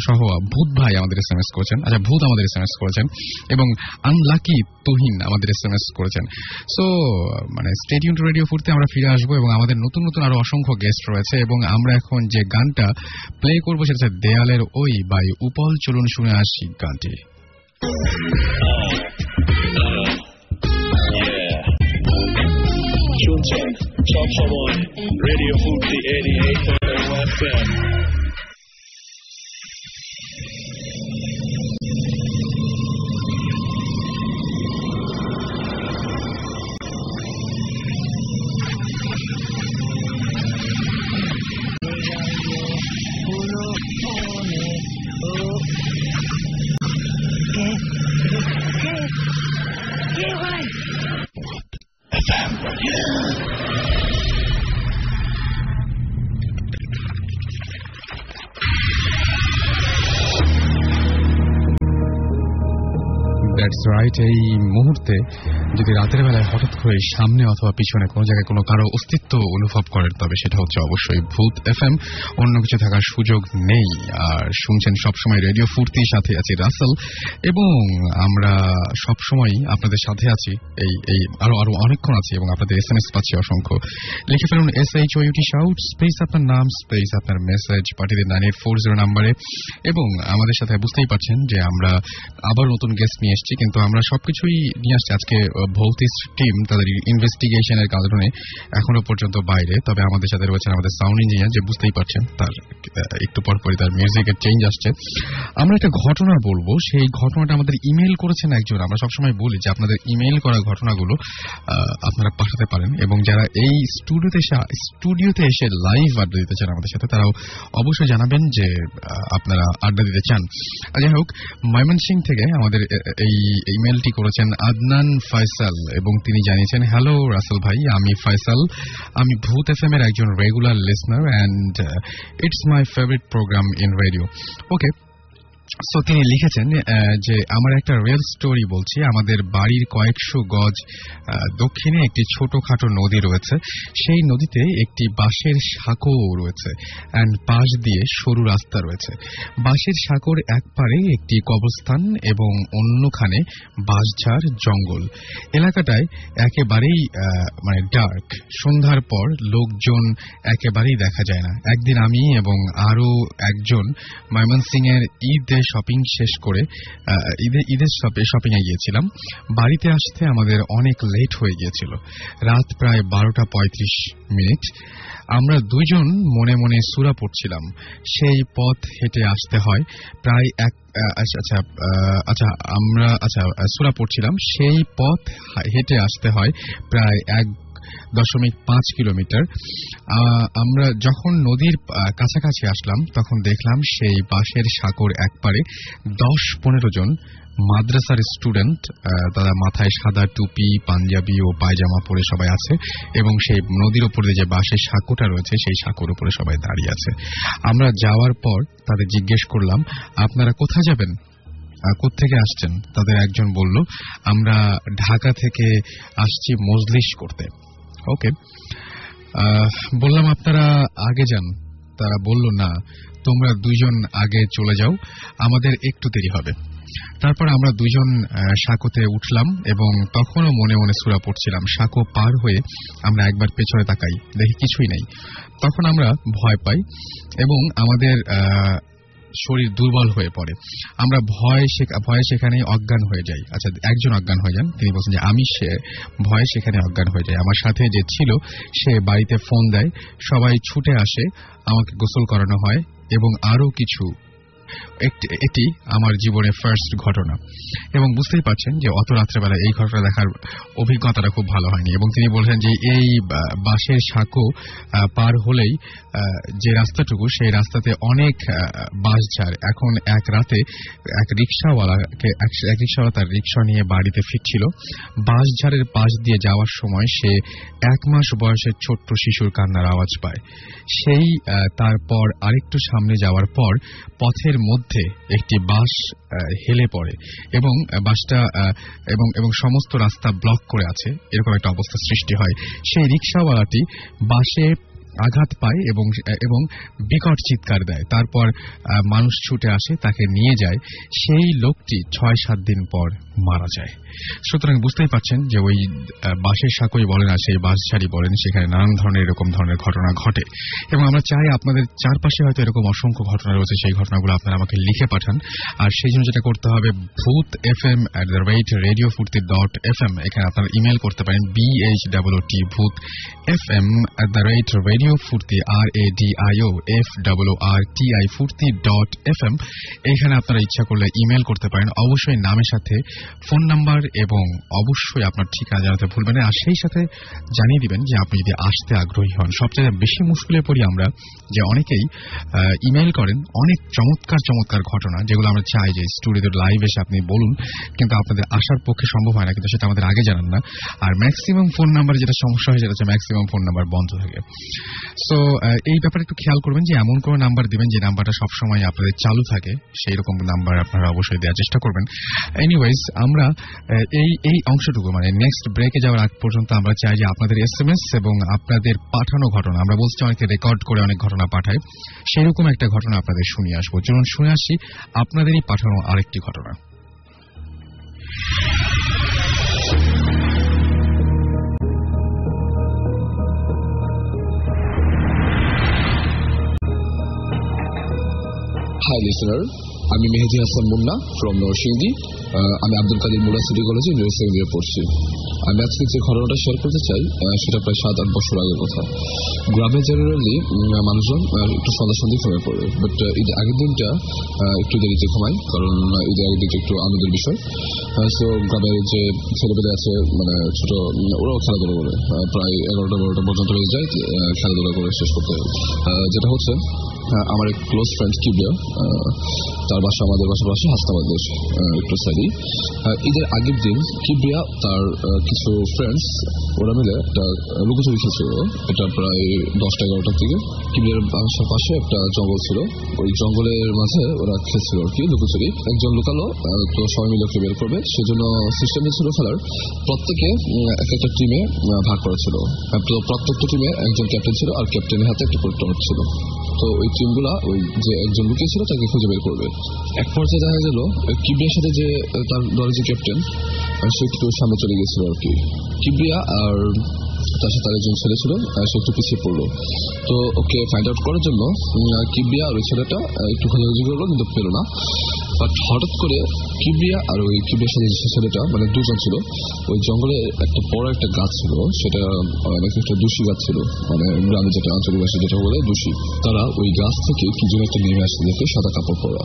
সহ ভূত ভাই আমাদের SMS করেছেন। আচ্ছা, ভূত আমাদের SMS করেছেন, এবং আনলাকি তুহিন আমাদের SMS করেছেন। সো মানে স্টে টিউন টু রেডিও ফুরতে আমরা ফিরে আসবো, এবং আমাদের নতুন নতুন আরো অসংখ্য গেস্ট রয়েছে, এবং আমরা এখন যে গানটা প্লে করবো সেটা হচ্ছে দেয়ালের ওই বাই উপল। চলুন শুনে আসি গানটি। শুনছেন সব সময় রেডিও ফুর্তি 88.0 FM। That's right. এই মুহূর্তে যদি রাতের বেলায় হঠাৎ করে সামনে অথবা পিছনে কোনো জায়গায় কোনো কারো অস্তিত্ব অনুভব করেন, তবে সেটা হচ্ছে অবশ্যই ভূত এফএম, অন্য কিছু থাকার সুযোগ নেই। আর শুনছেন সবসময় রেডিও ফুর্তির সাথে আছি রাসেল, এবং আমরা সবসময় আপনাদের সাথে আছি। এই আরো অনেকক্ষণ আছি এবং আপনাদের SMS পাচ্ছি অসংখ্য। লিখে ফেলুন SHOUT শাউট স্পেস আপনার নাম স্পেস আপনার মেসেজ পাঠিয়ে দিন 9840 নম্বরে। এবং আমাদের সাথে বুঝতেই পারছেন যে আমরা আবার নতুন গেস্ট নিয়ে এসেছি, কিন্তু আমরা সবকিছুই নিয়ে আসছি। আজকে ভৌতিক টিম তাদের ইনভেস্টিগেশনের কারণে এখনো পর্যন্ত বাইরে, তবে আমাদের সাথে রয়েছেন আমাদের সাউন্ড ইঞ্জিনিয়ার, যে বুঝতেই পারছেন তার একটু পরপরই তার মিউজিকের চেঞ্জ আসছে। আমরা একটা ঘটনা বলবো, সেই ঘটনাটা আমাদের ইমেল করেছেন একজন। আমরা সবসময় বলি যে আপনাদের ইমেল করা ঘটনাগুলো আপনারা পাঠাতে পারেন, এবং যারা এই স্টুডিওতে এসে লাইভ আড্ডা দিতে চান আমাদের সাথে, তারাও অবশ্যই জানাবেন যে আপনারা আড্ডা দিতে চান। যাই হোক, ময়মনসিংহ থেকে আমাদের এই ইমেলটি করেছেন আদনান ফয়সাল, এবং তিনি জানিয়েছেন, হ্যালো রাসেল ভাই, আমি ফয়সাল, আমি ভূত এফএম এর একজন regular listener and it's my favourite programme in radio. Okay, so তিনি লিখেছেন যে আমার একটা রিয়েল স্টোরি বলছি। আমাদের বাড়ির কয়েকশো গজ দক্ষিণে একটি ছোটখাটো নদী রয়েছে। সেই নদীতে একটি বাঁশের সাঁকো রয়েছে অ্যান্ড পাশ দিয়ে সরু রাস্তা রয়েছে। বাঁশের সাঁকোর এক পারে একটি কবরস্থান এবং অন্যখানে বাঁশঝাড় জঙ্গল। এলাকাটায় একেবারেই মানে ডার্ক। সন্ধ্যার পর লোকজন একেবারেই দেখা যায় না। একদিন আমি এবং আরো একজন ময়মনসিংহের শপিং শেষ করে ঈদের শপিং এ গিয়েছিলাম। বাড়িতে আসতে আমাদের অনেক লেট হয়ে গিয়েছিল, রাত প্রায় 12:35। আমরা দুইজন মনে মনে সূরা পড়ছিলাম। সেই পথ হেঁটে আসতে হয় প্রায় সূরা পড়ছিলাম। সেই পথ হেঁটে আসতে হয় প্রায় 1.5 কিলোমিটার। আমরা যখন নদীর কাছাকাছি আসলাম, তখন দেখলাম সেই বাঁশের সাঁকোর একপারে 10-15 জন মাদ্রাসার স্টুডেন্ট, তারা মাথায় সাদা টুপি, পাঞ্জাবি ও পায়জামা পরে সবাই আছে, এবং সেই নদীর উপরে যে বাঁশের সাঁকোটা রয়েছে সেই সাঁকোর উপরে সবাই দাঁড়িয়ে আছে। আমরা যাওয়ার পর তাদের জিজ্ঞেস করলাম, আপনারা কোথায় যাবেন, কোত্থেকে আসছেন? তাদের একজন বলল, আমরা ঢাকা থেকে আসছি মজলিস করতে। ওকে, বললাম আপনারা আগে যান। তারা বলল, না, তোমরা দুইজন আগে চলে যাও, আমাদের একটু দেরি হবে। তারপর আমরা দুইজন সাঁকোতে উঠলাম এবং তখনও মনে মনে সূরা পড়ছিলাম। সাঁকো পার হয়ে আমরা একবার পেছনে তাকাই, দেখি কিছুই নেই। তখন আমরা ভয় পাই এবং আমাদের শরীর দুর্বল হয়ে পড়ে। আমরা ভয়ে সেখানে অজ্ঞান হয়ে যাই। আচ্ছা, একজন অজ্ঞান হয়ে যান, তিনি বলছেন যে আমি ভয়ে সেখানে অজ্ঞান হয়ে যাই। আমার সাথে যে ছিল সে বাড়িতে ফোন দেয়, সবাই ছুটে আসে, আমাকে গোসল করানো হয় এবং আরো কিছু। এটি আমার জীবনের ফার্স্ট ঘটনা, এবং বুঝতেই পারছেন যে অত রাত্রেবেলা এই ঘটনা দেখার অভিজ্ঞতাটা খুব ভালো হয়নি। এবং তিনি বলছেন যে এই বাঁশের সাঁকো পার হলেই যে রাস্তাটুকু, সেই রাস্তাতে অনেক বাঁশঝাড়। এখন এক রাতে এক রিক্সাওয়ালা তার রিক্সা নিয়ে বাড়িতে ফিরছিল। বাঁশঝাড়ের পাশ দিয়ে যাওয়ার সময় সে 1 মাস বয়সের ছোট্ট শিশুর কান্নার আওয়াজ পায়। সেই তারপর আরেকটু সামনে যাওয়ার পর পথের মধ্যে একটি বাস হেলে পড়ে এবং বাসটা এবং সমস্ত রাস্তা ব্লক করে আছে, এরকম একটা অবস্থা সৃষ্টি হয়। সেই রিক্সাওয়ালাটি বাসে আঘাত পায় এবং বিকট চিৎকার দেয়। তারপর মানুষ ছুটে আসে, তাকে নিয়ে যায়। সেই লোকটি 6-7 দিন পর মারা যায়। সুতরাং বুঝতেই পারছেন যে ওই বাঁশের সাঁকোই বলেন আর সেই বাঁশঝাড়ি বলেন, সেখানে নানান ধরনের এরকম ধরনের ঘটনা ঘটে। এবং আমরা চাই আপনাদের চারপাশে হয়তো এরকম অসংখ্য ঘটনা রয়েছে, সেই ঘটনাগুলো আপনারা আমাকে লিখে পাঠান। আর সেই জন্য যেটা করতে হবে, bhutfm@radiofurti.fm, এখানে আপনারা ইমেল করতে পারেন BHOT bhutfm@radiofurti RADIOFORTI.fm। এখানে আপনারা ইচ্ছা করলে ইমেল করতে পারেন, অবশ্যই নামের সাথে ফোন নাম্বার এবং অবশ্যই আপনার ঠিকানা জানাতে ভুলবেন না। আর সেই সাথে জানিয়ে দিবেন যে আপনি যদি আসতে আগ্রহী হন। সবচেয়ে বেশি মুশকিলে পড়ি আমরা যে অনেকেই ইমেল করেন অনেক চমৎকার চমৎকার ঘটনা, যেগুলো আমরা চাই যে স্টুডিওতে লাইভ এসে আপনি বলুন, কিন্তু আপনাদের আসার পক্ষে সম্ভব হয় না, কিন্তু সেটা আমাদের আগে জানান না। আর ম্যাক্সিমাম ফোন নাম্বারে যেটা সমস্যা হয় সেটা হচ্ছে ম্যাক্সিমাম ফোন নাম্বার বন্ধ থাকে। সো এই ব্যাপারে একটু খেয়াল করবেন যে এমন কোনো নাম্বার দিবেন যে নাম্বারটা সবসময় আপনাদের চালু থাকে, সেই রকম নাম্বার আপনারা অবশ্যই দেওয়ার চেষ্টা করবেন। এনিওয়েজ, আমরা এই অংশটুকু মানে নেক্সট ব্রেকে যাওয়ার আগ পর্যন্ত আমরা চাই যে আপনাদের SMS এবং আপনাদের পাঠানো ঘটনা, আমরা বলছি অনেকে রেকর্ড করে অনেক ঘটনা পাঠায়, সেরকম একটা ঘটনা আপনাদের শুনিয়ে আসবো। চলুন শুনে আসি আপনাদেরই পাঠানো আরেকটি ঘটনা। Hi listener, আমি মেহেদি হাসান মুন্না ফ্রম নরসিংদী। আমি আব্দুল কাদের মুল্লা সিটি কলেজে ইউনিভার্সিটি সেকেন্ড ইয়ার পড়ছি। আমি আজকে যে ঘটনাটা শেয়ার করতে চাই সেটা প্রায় 7-8 বছর আগের কথা। গ্রামে জেনারেলি মানুষজন একটু সন্ধ্যা ঘুমিয়ে পড়ে, বাট ঈদের আগের দিনটা একটু দেরিতে ঘুমায়, কারণ ঈদের আগের দিনটা একটু আনন্দের বিষয়। সো গ্রামের যে ছেলেপেলে আছে মানে ছোট, ওরাও খেলাধুলা করে, প্রায় 11টা-12টা পর্যন্ত হয়ে যায় খেলাধুলা করে শেষ করতে। যেটা হচ্ছে আমার এক ক্লোজ ফ্রেন্ড কিবরিয়া, তার বাসা আমাদের বাসার পাশে হাসনাবাদের একটু সাইডেই। ঈদের আগের দিন কিবরিয়া তার কিছু ফ্রেন্ডস ওরা মিলে একটা লুকোচুরি খেলছিল। এটা প্রায় 10টা-11টার দিকে। কিবরিয়ার বাসার পাশে একটা জঙ্গল ছিল, ওই জঙ্গলের মাঝে ওরা খেলছিল আর কি লুকোচুরি। একজন লুকালো, তো সবাই মিলে ওকে বের করবে, সেজন্য সিস্টেম ছিল খেলার প্রত্যেকে একটা টিমে ভাগ করা ছিল। তো প্রত্যেকটা টিমে একজন ক্যাপ্টেন ছিল আর ক্যাপ্টেনের হাতে একটা করে টর্চ ছিল। তো ওই টিমগুলা ওই যে একজন লুকিয়ে ছিল তাকে খুঁজে বের করবে। এক পর্যায়ে দেখা গেল কিবরিয়ার সাথে যে তার দলের যে ক্যাপ্টেন সে একটু সামনে চলে গেছিল আর কি। কিবরিয়া আর তার সাথে আরেকজন ছেলে ছিল, সে একটু পিছিয়ে পড়লো। তো ওকে ফাইন্ড আউট করার জন্য কিবরিয়া আর ওই ছেলেটা একটু খোঁজাখুঁজি করলো, কিন্তু পেল না। বাট হঠাৎ করে কিবরিয়া আর ওই কিবরিয়ার সাথে যে ছেলেটা মানে দুজন ছিল, ওই জঙ্গলে একটা বড় একটা গাছ ছিল, সেটা নাকি একটা দুষি গাছ ছিল, মানে গ্রামে যেটা আঞ্চলিক ভাষায় যেটা বলে দুষি। তারা ওই গাছ থেকে কি যেন একটা নেমে আসতে দেখে সাদা কাপড় পরা।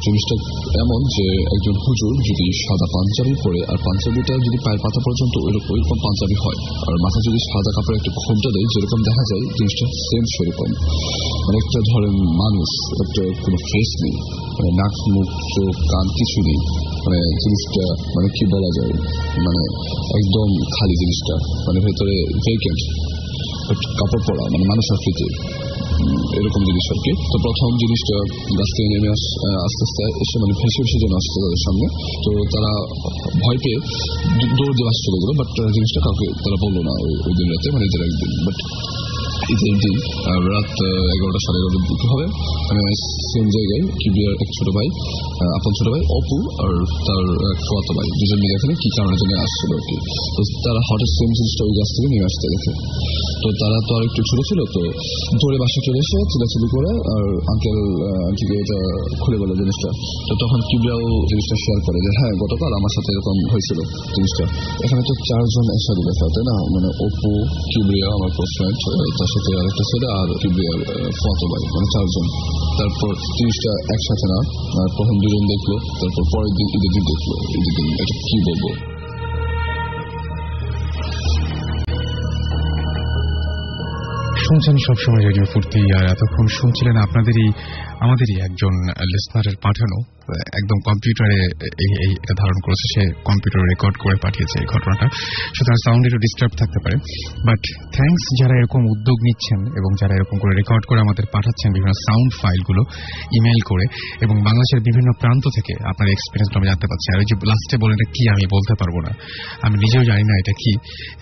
জিনিসটা এমন যে একজন হুজুর যদি সাদা পাঞ্জাবি পরে আর পাঞ্জাবিটা যদি পায়ের পাতা পর্যন্ত ওইরকম পাঞ্জাবি হয়, আর মাথা যদি সাদা কাপড়ে একটা ঘোমটা দেয় যেরকম দেখা যায়, জিনিসটা সেম সেরকম। মানে একটা ধরেন মানুষ, একটা কোনো ফেস নেই, মানে নাক মুখ চোখ কান কিছু নেই, মানে জিনিসটা মানে কি বলা যায়, মানে একদম খালি জিনিসটা, মানে ভেতরে ভেকেন্ট, কাপড় পরা, মানে মানুষ আকৃতি এরকম জিনিস আর কি। তো প্রথম জিনিসটা গাছ থেকে নেমে আস্তে আস্তে এসে মানে ভেসে ভেসে যেন আসছে তাদের সামনে। তো তারা ভয় পেয়ে দৌড় দিয়ে বাস চলে গেলো, বাট জিনিসটা কাউকে তারা বললো না ওই দিন রাতে, মানে ঈদের একদিন। বাট ঈদের দিন রাত 11টা-11:30 দিকে হবে, মানে সেম জায়গায় কিবরিয়ার এক ছোট ভাই, আপন ছোট ভাই অপু আর তার ফুয়াতো ভাই দুজন মিলে এখানে কি কারণের জন্য আসছিল আর কি। তো তারা হঠাৎ সেম জিনিসটা ওই গাছ থেকে নিয়ে আসতে দেখে। তো তারা তো আর একটু ছোট ছিল, তো দৌড়ে বাসা চলে এসে চিলাচিলি করে আর আঙ্কেল আন্টিকে এটা খুলে বলে জিনিসটা। তো তখন কিবরিয়াও জিনিসটা শেয়ার করে যে হ্যাঁ গতকাল আমার সাথে এরকম হয়েছিল জিনিসটা। এখানে তো 4 জন একসাথে দেখা, তাই না, মানে অপু, কিবরিয়া আমার ক্লোজ ফ্রেন্ড, তার সাথে আরেকটা ছেলে আর কিবরিয়ার ফুয়াতো ভাই, মানে 4 জন। তারপর জিনিসটা একসাথে না, প্রথম 2 জন দেখলো, তারপর পরের দিন ঈদের দিন দেখলো। ঈদের দিন এটা কি বলবো, শুনছেন সবসময় রেডিও ফুর্তি, আর এতক্ষণ শুনছিলেন আমাদেরই একজন লিসনারের পাঠানো, একদম কম্পিউটারে এটা ধারণ করেছে, সে কম্পিউটারে রেকর্ড করে পাঠিয়েছে এই ঘটনাটা। সুতরাং সাউন্ড একটু ডিস্টার্ব থাকতে পারে, বাট থ্যাঙ্কস যারা এরকম উদ্যোগ নিচ্ছেন এবং যারা এরকম করে রেকর্ড করে আমাদের পাঠাচ্ছেন বিভিন্ন সাউন্ড ফাইলগুলো ইমেল করে, এবং বাংলাদেশের বিভিন্ন প্রান্ত থেকে আপনার এক্সপিরিয়েন্সটা আমি জানতে পারছি। আর ওই যে লাস্টে বলেন এটা কি আমি বলতে পারবো না, আমি নিজেও জানি না এটা কি।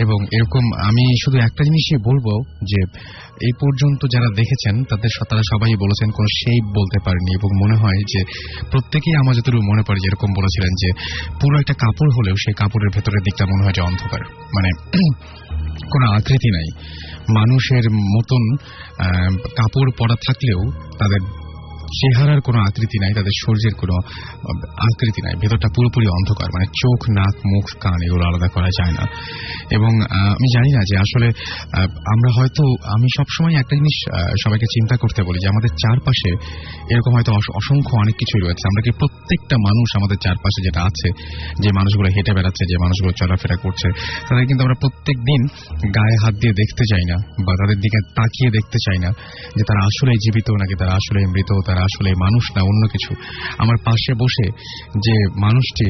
এবং এরকম আমি শুধু একটা জিনিসই বলবো যে এই পর্যন্ত যারা দেখেছেন তারা সবাই বলেছেন কোন শেপ বলতে পারেনি, এবং মনে হয় যে প্রত্যেকেই আমার যতটুকু মনে পড়ে যেরকম বলেছিলেন যে পুরো একটা কাপড় হলেও সেই কাপড়ের ভেতরের দিকটা মনে হয় যে অন্ধকার, মানে কোনো আকৃতি নাই। মানুষের মতন কাপড় পরা থাকলেও তাদের চেহারার কোনো আকৃতি নাই, তাদের শরীরের কোনো আকৃতি নাই, ভেতরটা পুরোপুরি অন্ধকার, মানে চোখ, নাক, মুখ, কান এগুলো আলাদা করা যায় না। এবং আমি জানি না যে আসলে আমরা হয়তো, আমি সবসময় একটা জিনিস সবাইকে চিন্তা করতে বলি যে আমাদের চারপাশে এরকম হয়তো অসংখ্য অনেক কিছুই রয়েছে। আমরা কি প্রত্যেকটা মানুষ আমাদের চারপাশে যেটা আছে, যে মানুষগুলো হেঁটে বেড়াচ্ছে, যে মানুষগুলো চলাফেরা করছে, তাদের কিন্তু আমরা প্রত্যেক দিন গায়ে হাত দিয়ে দেখতে চাই না, বা তাদের দিকে তাকিয়ে দেখতে চাই না যে তারা আসলে জীবিত নাকি তারা আসলে মৃত, তারা আসলে মানুষ না অন্য কিছু। আমার পাশে বসে যে মানুষটি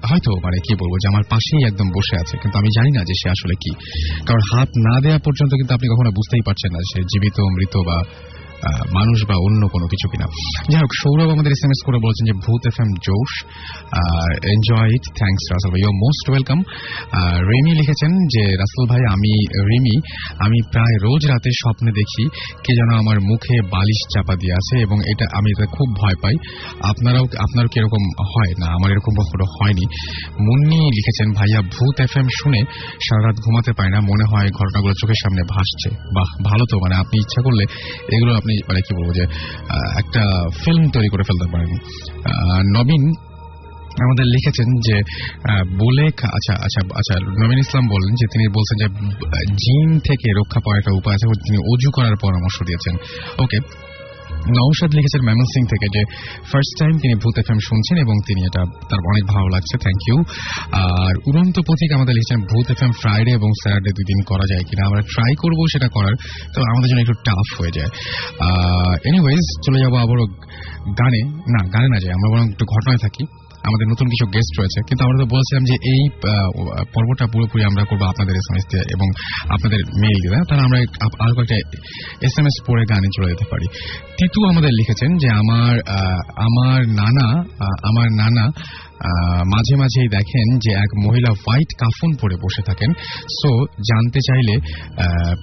হয়তো মানে কি বলবো, যে আমার পাশেই একদম বসে আছে, কিন্তু আমি জানি না যে সে আসলে কি, কারণ হাত না দেওয়া পর্যন্ত কিন্তু আপনি কখনো বুঝতেই পারছেন না সে জীবিত, মৃত বা মানুষ বা অন্য কোনো কিছু কিনা। যাই হোক, সৌরভ আমাদের SMS করে বলছেন যে ভূত FM জোশ, এনজয় ইট, থ্যাংকস রাসেল ভাই, ইউর মোস্ট ওয়েলকাম। রেমি লিখেছেন যে রাসেল ভাই, আমি প্রায় রোজ রাতে স্বপ্নে দেখি কে যেন আমার মুখে বালিশ চাপা দিয়ে আছে, এবং আমি এটা খুব ভয় পাই। আপনারও কি এরকম হয়? না, আমার এরকম কখনো হয়নি। মুন্নি লিখেছেন ভাইয়া, ভূত FM শুনে সারা রাত ঘুমাতে পায় না, মনে হয় ঘটনাগুলো চোখের সামনে ভাসছে। বাহ, ভালো তো, মানে আপনি ইচ্ছা করলে এগুলো আপনি মানে কি বলবো যে একটা ফিল্ম তৈরি করে ফেলতে পারেন। নবীন আমাদের লিখেছেন যে আচ্ছা নবীন ইসলাম বলেন যে তিনি বলছেন যে জিন থেকে রক্ষা পাওয়ার একটা উপায় আছে, তিনি অজু করার পরামর্শ দিয়েছেন। ওকে, নওশাদ লিখেছেন ময়মনসিং থেকে যে ফার্স্ট টাইম তিনি ভূত FM শুনছেন এবং তিনি এটা তার অনেক ভালো লাগছে, থ্যাংক ইউ। আর উড়ন্ত পথিক আমাদের লিখেছেন ভূত FM ফ্রাইডে এবং স্যাটারডে 2 দিন করা যায় কিনা, আমরা ট্রাই করবো সেটা করার, তো আমাদের জন্য একটু টাফ হয়ে যায়। এনিওয়েজ, চলে যাবো আবারও গানে না যাই, আমরা বরং একটু ঘটনায় থাকি। আমাদের নতুন কিছু গেস্ট রয়েছে, কিন্তু আমরা তো বলছিলাম যে এই পর্বটা পুরোপুরি আমরা করবো আপনাদের SMS দিয়ে এবং আপনাদের মেইল দিয়ে, তাহলে আমরা আরো কয়েকটা SMS পড়ে গানে চলে যেতে পারি। তিতু আমাদের লিখেছেন যে আমার নানা মাঝে মাঝেই দেখেন যে এক মহিলা হোয়াইট কাফন পরে বসে থাকেন, সো জানতে চাইলে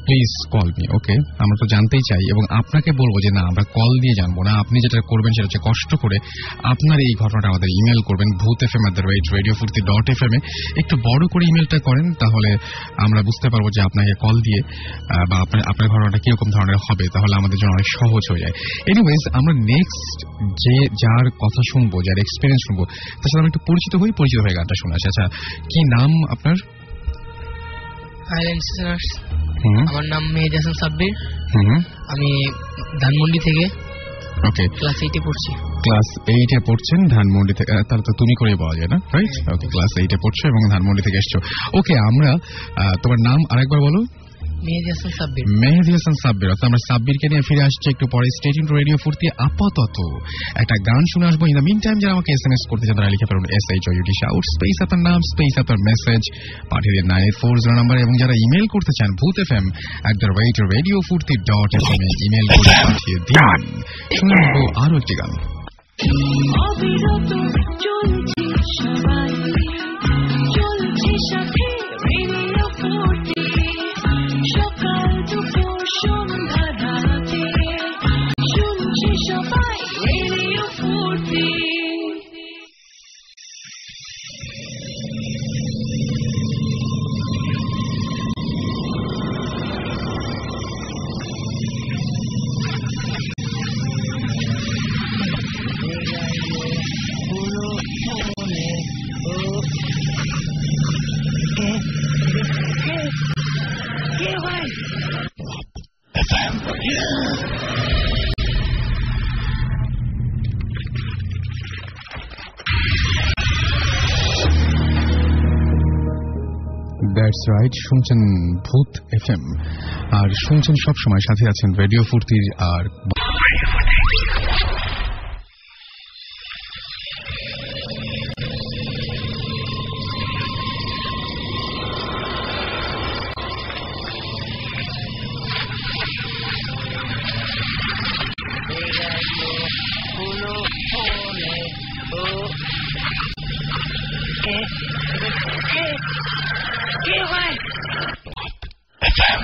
প্লিজ কল মি। ওকে, আমরা তো জানতেই চাই, এবং আপনাকে বলবো যে না, আমরা কল দিয়ে জানবো না, আপনি যেটা করবেন সেটা হচ্ছে কষ্ট করে আপনার এই ঘটনাটা আমাদের ইমেল করবেন bhutfm@radiofurti.fm একটু বড় করে ইমেলটা করেন, তাহলে আমরা বুঝতে পারবো যে আপনাকে কল দিয়ে বা আপনার ঘটনাটা কিরকম ধরনের হবে, তাহলে আমাদের জন্য অনেক সহজ হয়ে যায়। এনিওয়েজ, আমরা নেক্সট যার কথা শুনবো, যার এক্সপিরিয়েন্স শুনবো, তার সাথে আমরা একটু পরিচিত হয়ে গানটা শোনা। আচ্ছা, কি নাম আপনার? আমার নাম মেহেদি হাসান সাব্বির, আমি ধানমন্ডি থেকে ওকে ক্লাস 8 এ পড়ছি। ক্লাস 8 এ পড়ছেন ধানমন্ডি থেকে, তাহলে তো তুমি করেই পাওয়া যায় না, রাইট? ওকে, ক্লাস 8 এ পড়ছো এবং ধানমন্ডি থেকে এসছো। ওকে, আমরা তোমার নাম আরেকবার বলো। মেহেদি হাসান সাব্বির। আমরা সাব্বিরকে নিয়ে ফিরে আসছি একটু পরে। স্টে টিউনড টু রেডিও ফুর্তি। আপাতত একটা গান শুনে আসবো। ইন দ্য মিন টাইম যারা আমাকে SMS করতে চান তারা লিখে ফেলুন SHOUT শাউট স্পেস আপনার নাম স্পেস আপনার মেসেজ পাঠিয়ে দিন 9840 নাম্বার, এবং যারা ইমেল করতে চান bhutfm@radiofurti.fm ইমেল করে পাঠিয়ে দিন। শুনে আসবো আরো একটি গান। সকাল দুপুর সন্ধ্যা রাতে শুনছি সবাই রেডিও ফুর্তি। দ্যাটস রাইট, শুনছেন ভূত FM আর শুনছেন সব সময় সাথে আছেন রেডিও ফুর্তির। আর FM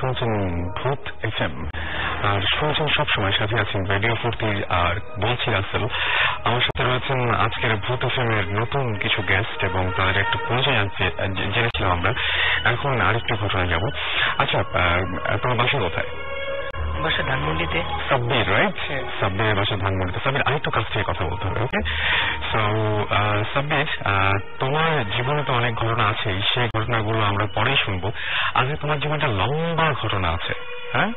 শুনছেন ভূত FM আর শুনছেন সবসময় সাথে আছেন রেডিও ফুর্তি আর বলছি রাসেল। আমার সাথে রয়েছেন আজকের ভূত FM এর নতুন কিছু গেস্ট এবং তাদের একটু পরিচয় জেনেছিলাম আমরা। এখন আরেকটা ঘটনা যাব। আচ্ছা, তোমার বাসা কোথায়? বাসা ধানমন্ডিতে। সাব্বির, রাইট? সাব্বিরের বাসা ধানমন্ডিতে। সাব্বির, আরেকটু কাছ থেকে কথা বলতে হবে, ওকে? সো সাব্বির, তোমার জীবনে তো অনেক ঘটনা আছে, সেই ঘটনাগুলো আমরা পরেই শুনবো। আজকে তোমার জীবনে একটা লম্বা ঘটনা আছে। হ্যাঁ,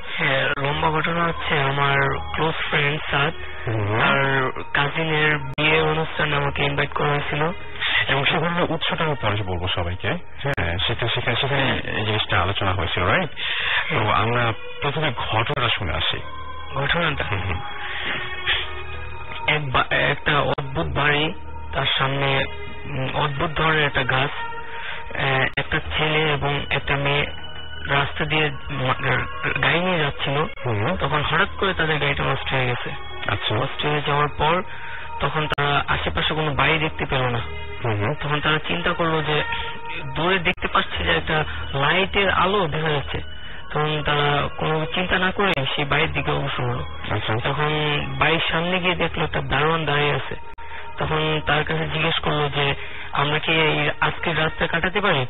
লম্বা ঘটনা হচ্ছে আমার ক্লোজ ফ্রেন্ড সাদ আর কাজিনের বিয়ে অনুষ্ঠানে আমাকে ইনভাইট করা হয়েছিল এবং সেখানে উৎসটা আমি পরে বলবো সবাইকে। হ্যাঁ, সেখানে এই জিনিসটা আলোচনা হয়েছিল, রাইট? তো আমরা প্রথমে ঘটনাটা শুনে আসি। ঘটনাটা একটা অদ্ভুত বাড়ি, তার সামনে অদ্ভুত ধরনের একটা গাছ, একটা ছেলে এবং একটা মেয়ে রাস্তা দিয়ে গাড়ি নিয়ে যাচ্ছিল। তখন হঠাৎ করে তাদের গাড়িটা নষ্ট হয়ে গেছে। আচ্ছা, নষ্ট হয়ে যাওয়ার পর তখন তারা আশেপাশে কোনো বাড়ি দেখতে পেল না। তখন তারা চিন্তা করলো যে দূরে দেখতে পাচ্ছে যে একটা লাইটের আলো দেখা যাচ্ছে। তখন তারা কোনো চিন্তা না করে সেই বাড়ির দিকে অগ্রসর হলো। তখন বাড়ির সামনে গিয়ে দেখলো একটা দারোয়ান দাঁড়িয়ে আছে। তখন তার কাছে জিজ্ঞেস করলো যে আমরা কি আজকের রাতটা কাটাতে পারি?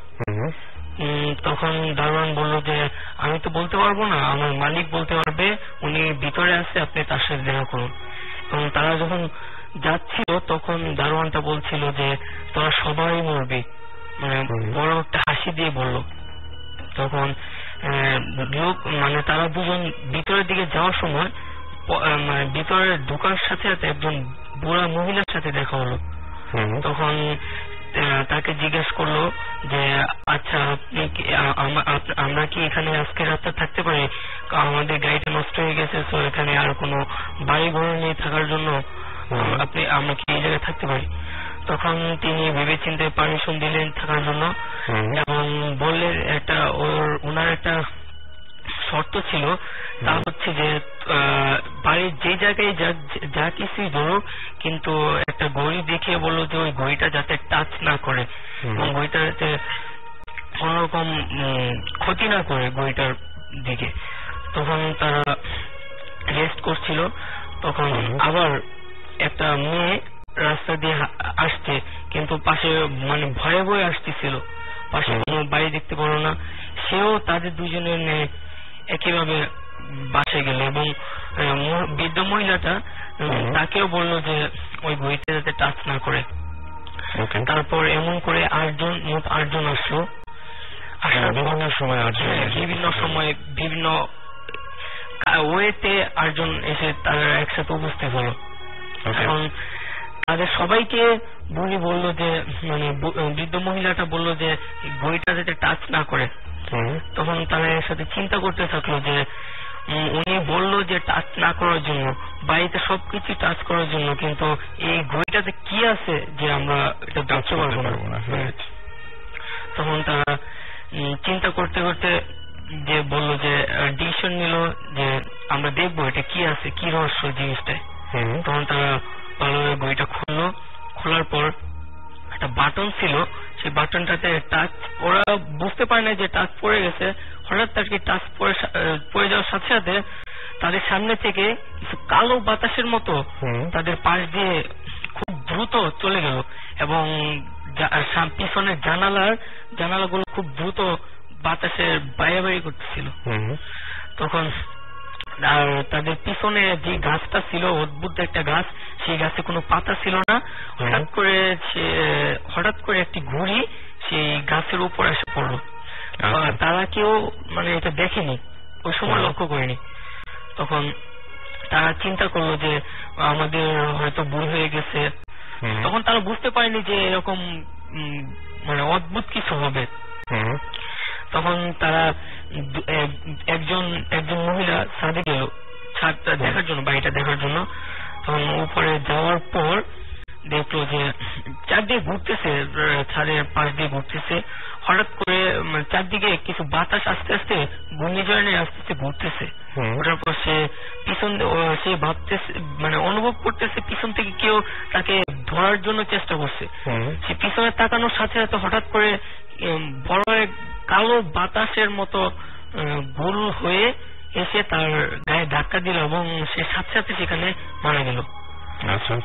তখন দারোয়ান বলল যে আমি তো বলতে পারবো না, আমার মালিক বলতে পারবে, উনি ভিতরে আছে, আপনি তার সাথে দেখা করুন। এবং তারা যখন যাচ্ছিল তখন দারোয়ানটা বলছিল যে তোরা সবাই মরবি, মানে বড় একটা হাসি দিয়ে বলল। তখন লোক মানে তারা দুজন ভিতরের দিকে যাওয়ার সময় মানে ভিতরে ঢোকার সাথে সাথে একজন বুড়া মহিলার সাথে দেখা হলো। তখন তাকে জিজ্ঞেস করলো যে আচ্ছা আমরা কি এখানে আজকে রাতটা থাকতে পারি? আমাদের গাড়িটা নষ্ট হয়ে গেছে, তো এখানে আর কোনো বাড়ি ঘর নিয়ে থাকার জন্য আমরা কি এই জায়গায় থাকতে পারি? তখন তিনি ভেবে চিন্তে পারমিশন দিলেন থাকার জন্য এবং বললেন ওনার একটা শর্ত ছিল, তা হচ্ছে যে বাড়ির যে জায়গায় যা কিছুই ধরুক, কিন্তু একটা ঘড়ি দেখিয়ে বললো যে ওই ঘড়িটা যাতে টাচ না করে এবং ঘড়িটা যাতে কোনোরকম ক্ষতি না করে ঘড়িটার দিকে। তখন তারা রেস্ট করছিল। তখন আবার একটা মেয়ে রাস্তা দিয়ে আসছে, কিন্তু পাশে মানে ভয়ে ভয়ে আসতেছিল, পাশে কোনো বাড়ি দেখতে পারো না। সেও তাদের দুজনের নিয়ে একইভাবে বাসায় গেল এবং বৃদ্ধ মহিলাটা তাকেও বললো যে ওই ঘড়িটা যাতে টাচ না করে। তারপর এমন করে মোট 8 জন আসলো। বিভিন্ন সময় বিভিন্ন ওয়েতে 8 জন এসে তারা একসাথে উপস্থিত হলো। এখন তাদের সবাইকে বললো যে মানে বৃদ্ধ মহিলাটা বললো যে ঘড়িটা যাতে টাচ না করে। তখন তারা এর সাথে চিন্তা করতে থাকলো যে উনি বললো যে টাচ না করার জন্য, বাড়িতে সবকিছু টাচ করার জন্য, কিন্তু এই ঘড়িটাতে কি আছে যে আমরা এটা বুঝতে পারবো না। তখন তারা চিন্তা করতে করতে যে বললো যে ডিসিশন নিল যে আমরা দেখবো এটা কি আছে, কি রহস্য জিনিসটায়। তখন তারা ভালোভাবে বইটা খুললো। খোলার পর একটা বাটন ছিল, সেই বাটনটাতে টাচ, ওরা বুঝতে পারে না যে টাচ পড়ে গেছে। হঠাৎ তাকে টাচ পড়ে যাওয়ার সাথে সাথে তাদের সামনে থেকে কিছু কালো বাতাসের মতো তাদের পাশ দিয়ে খুব দ্রুত চলে গেল এবং পিছনের জানালাগুলো খুব দ্রুত বাতাসের বাইরে করতেছিল। তখন আর তাদের পিছনে যে গাছটা ছিল, অদ্ভুত একটা গাছ, সেই গাছে কোনো পাতা ছিল না। হঠাৎ করে একটি ঘুড়ি সেই গাছের উপর এসে পড়লো। তারা কেউ মানে এটা দেখেনি, ওই সময় লক্ষ্য করেনি। তখন তারা চিন্তা করলো যে আমাদের হয়তো ভুল হয়ে গেছে। তখন তারা বুঝতে পারেনি যে এরকম মানে অদ্ভুত কিছু হবে। তখন তারা একজন মহিলা ছাদে গেল ছাদটা দেখার জন্য, বাড়িটা দেখার জন্য। তখন উপরে যাওয়ার পর দেখলো যে চারদিকে ঘুরতেছে, ছাদের পাশ দিয়ে ঘুরতেছে। হঠাৎ করে চারদিকে কিছু বাতাস আস্তে আস্তে ঘূর্ণিঝড়ে আস্তে আস্তে ঘুরতেছে। ওটার পর সে ভাবতেছে, মানে অনুভব করতেছে পিছন থেকে কেউ তাকে ধরার জন্য চেষ্টা করছে। সে পিছনে তাকানোর সাথে সাথে হঠাৎ করে বড় এক কালো বাতাসের মতো গোল হয়ে এসে তার গায়ে ধাক্কা দিল এবং সে সাথে সাথে সেখানে মারা গেল। আচ্ছা।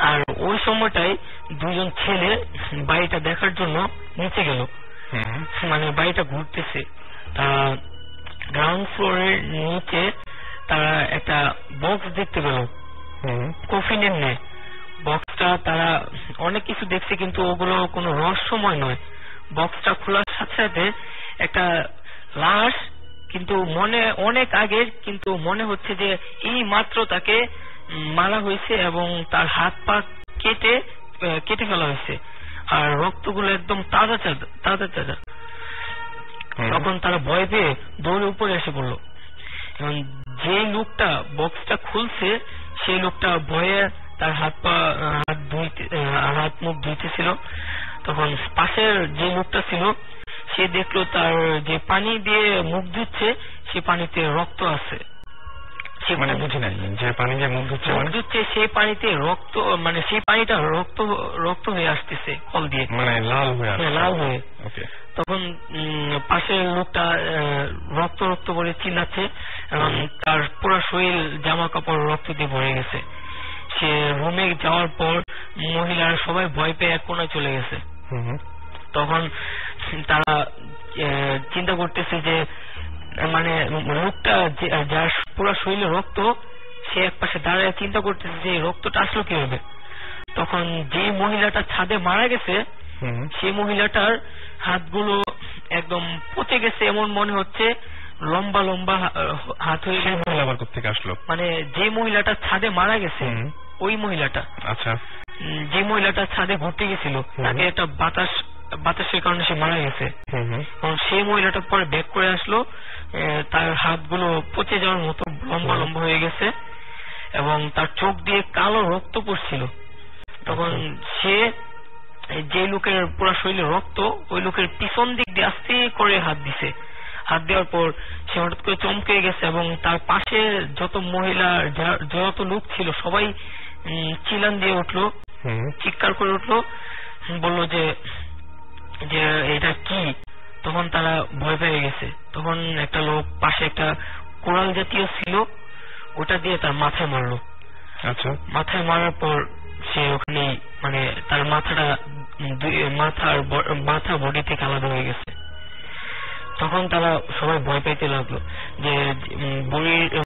আর ওই সময়টাই দুজন ছেলে বাড়িটা দেখার জন্য নিচে গেল, মানে বাড়িটা ঘুরতেছে। গ্রাউন্ড ফ্লোরের নিচে তারা একটা বক্স দেখতে পেল, কফিনের নেয়। বক্সটা তারা অনেক কিছু দেখছে কিন্তু ওগুলো কোনো রহস্যময় নয়। বক্সটা খোলার সাথে সাথে একটা লাশ, কিন্তু মনে অনেক আগের, কিন্তু মনে হচ্ছে যে এই মাত্র তাকে মারা হয়েছে এবং তার হাত পা কেটে ফেলা হয়েছে, আর রক্তগুলো একদম তাজা তাজা। তখন তারা ভয় পেয়ে দৌড়ে উপরে এসে পড়লো এবং যে লোকটা বক্সটা খুলছে সেই লোকটা ভয়ে তার হাত মুখ ধুইতেছিল। তখন পাশের যে লোকটা ছিল সে দেখলো তার যে পানি দিয়ে মুখ ধুচ্ছে সে পানিতে রক্ত আছে। মানে বুঝি নাই যে পানি দিয়ে মুখ ধুচ্ছে সেই পানিতে রক্ত, মানে সেই পানিটা রক্ত হয়ে আসতেছে কল দিয়ে, মানে লাল হয়ে। তখন পাশের লোকটা রক্ত বলে চিল্লাচ্ছে এবং তার পুরো শরীর জামা কাপড় রক্ত দিয়ে ভরে গেছে। সে রুমে যাওয়ার পর মহিলারা সবাই ভয় পেয়ে এক কোণায় চলে গেছে। তখন তারা চিন্তা করতেছে যে মানে লোকটা যার পুরো শরীরে রক্ত, সে এক পাশে দাঁড়ায় চিন্তা করতেছে যে রক্তটা আসলো কিভাবে। তখন যে মহিলাটা ছাদে মারা গেছে সেই মহিলাটার হাতগুলো একদম পচে গেছে, এমন মনে হচ্ছে লম্বা লম্বা হাত হয়ে গেছে। আবার কোথা থেকে আসলো? মানে যে মহিলাটা ছাদে মারা গেছে ওই মহিলাটা, আচ্ছা, যে মহিলাটা ছাদে ঘুরতে গেছিল তাকে একটা বাতাসের কারণে সে মারা গেছে। সেই মহিলাটা পরে ব্যাক করে আসলো, তার হাতগুলো পচে যাওয়ার মতো লম্বা লম্বা হয়ে গেছে এবং তার চোখ দিয়ে কালো রক্ত পড়ছিল। তখন সে যে লোকের পুরো শরীরে রক্ত, ওই লোকের পিছন দিক দিয়ে আস্তে করে হাত দিছে। হাত দেওয়ার পর সে হঠাৎ করে চমকে গেছে এবং তার পাশে যত মহিলা যত লোক ছিল সবাই চিল্লান দিয়ে উঠলো, চিৎকার করে উঠলো, বললো যে এটা কি। তখন তারা ভয় পেয়ে গেছে। তখন একটা লোক পাশে একটা কোরাল জাতীয় ছিল, ওটা দিয়ে তার মাথায় মারলো। আচ্ছা। মাথায় মারার পর সে ওখানে মানে তার মাথা বডি থেকে আলাদা হয়ে গেছে। তখন তারা সবাই ভয় পেতে লাগলো যে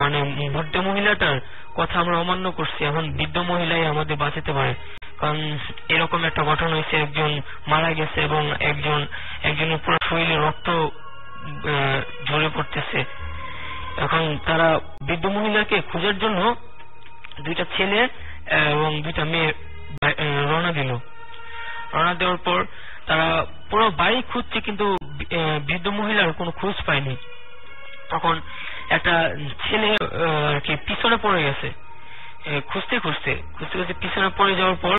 মানে বৃদ্ধ মহিলাটার কথা আমরা অমান্য করছি, এখন বৃদ্ধ মহিলাই আমাদের বাঁচাতে পারে, কারণ এরকম একটা ঘটনা হয়েছে, একজন মারা গেছে এবং একজনের পুরো শরীরে রক্ত ঝরে পড়তেছে। এখন তারা বৃদ্ধ মহিলাকে খোঁজার জন্য দুইটা ছেলে এবং দুইটা মেয়ে রওনা দিল। রওনা দেওয়ার পর তারা পুরো বাড়ি খুঁজছে কিন্তু বৃদ্ধ মহিলার কোনো খোঁজ পায়নি। তখন একটা ছেলে আর কি পিছনে পড়ে গেছে, খুঁজতে খুঁজতে পিছনে পড়ে যাওয়ার পর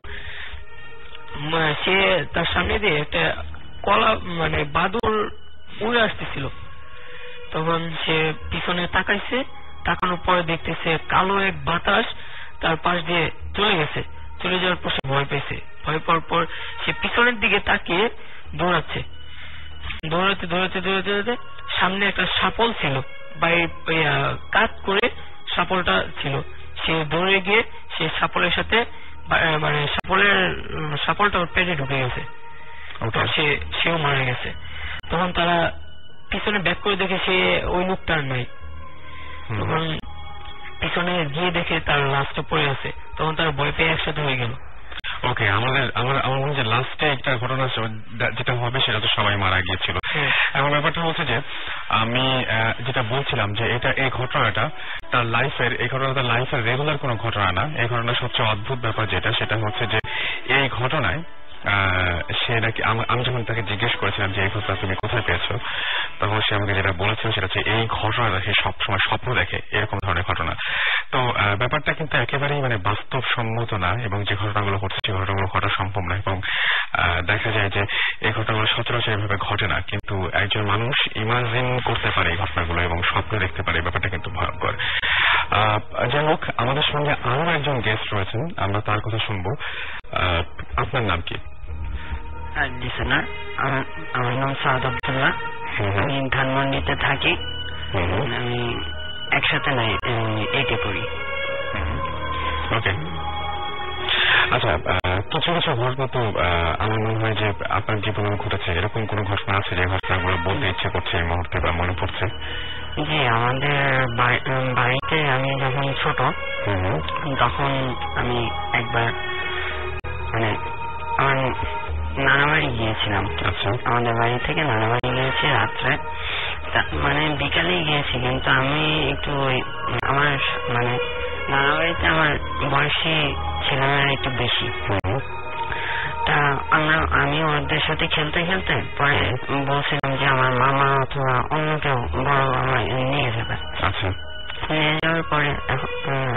সে তার সামনে দিয়ে একটা কলা মানে বাদুর উড়ে আসতেছিল। তখন সে পিছনে তাকাইছে, তাকানোর পরে দেখতেছে কালো এক বাতাস তার পাশ দিয়ে চলে গেছে। চলে যাওয়ার পর সে ভয় পেয়েছে। ভয় পাওয়ার পর সে পিছনের দিকে তাকিয়ে দৌড়াচ্ছে। দৌড়াতে সামনে একটা সাপল ছিল, কাত করে সাপলটা ছিল। সে দৌড়ে গিয়ে সে সাপলের সাথে মানে সাপলটা ওর পেটে ঢুকে গেছে, সেও মারা গেছে। তখন তারা পিছনে ব্যাক করে দেখে সে ওই লোকটার নাই। তখন পিছনে গিয়ে দেখে তার লাশটা পড়ে আছে। তখন তারা ভয় পেয়ে একসাথে হয়ে গেল। ওকে, আমার মনে হয় লাস্টে একটা ঘটনা যেটা হবে সেটা তো সবাই মারা গিয়েছিল। এখন ব্যাপারটা হচ্ছে যে আমি যেটা বলছিলাম যে এই ঘটনাটা তার লাইফের রেগুলার কোনো ঘটনা না। এই ঘটনার সবচেয়ে অদ্ভুত ব্যাপার সেটা হচ্ছে যে এই ঘটনায় সে নাকি আমি যখন তাকে জিজ্ঞেস করেছিলাম যে এই ঘটনা তুমি কোথায় পেয়েছো, তখন সে আমাকে যেটা বলেছিল সেটা হচ্ছে এই ঘটনাটা সে সবসময় স্বপ্ন দেখে এরকম ধরনের ঘটনা। তো ব্যাপারটা কিন্তু একেবারেই মানে বাস্তবসম্মত না এবং যে ঘটনাগুলো ঘটছে সেই ঘটনাগুলো ঘটা সম্ভব না এবং দেখা যায় যে এই ঘটনাগুলো সচরাচর এভাবে ঘটে না, কিন্তু একজন মানুষ ইমাজিন করতে পারে এই ঘটনাগুলো এবং স্বপ্ন দেখতে পারে। ব্যাপারটা কিন্তু ভয়ঙ্কর। যাই হোক, আমাদের সঙ্গে আরো একজন গেস্ট রয়েছেন, আমরা তার কথা শুনবো। আপনার নাম কি? জি স্যার, আমার নাম সাদ আব্দুল্লাহ। আমি ধানমন্ডিতে থাকি, আমি একসাথে নাই 8-এ পড়ি। ওকে, আচ্ছা, কিছু কিছু ঘটনা তো আমার মনে হয় যে আপনার জীবনে ঘটেছে, এরকম কোন ঘটনা আছে যে ঘটনাগুলো বলতে ইচ্ছে করছে এই মুহূর্তে বা মনে পড়ছে? জি, আমাদের বাড়িতে আমি যখন ছোট তখন আমি একবার মানে আমার নানা বাড়ি গিয়েছিলাম। আচ্ছা, আমাদের বাড়ি থেকে নানা বাড়ি গিয়েছি রাত্রে, মানে বিকালেই গিয়েছি, কিন্তু আমি একটু আমার মানে নানা বাড়িতে আমার বয়সী ছেলেমেয়েরা একটু বেশি। তা আমি ওদের সাথে খেলতে খেলতে পরে বলছিলাম যে আমার মামা অথবা অন্য কেউ বড় আমার নিয়ে যাবে। আচ্ছা, নিয়ে যাওয়ার পরে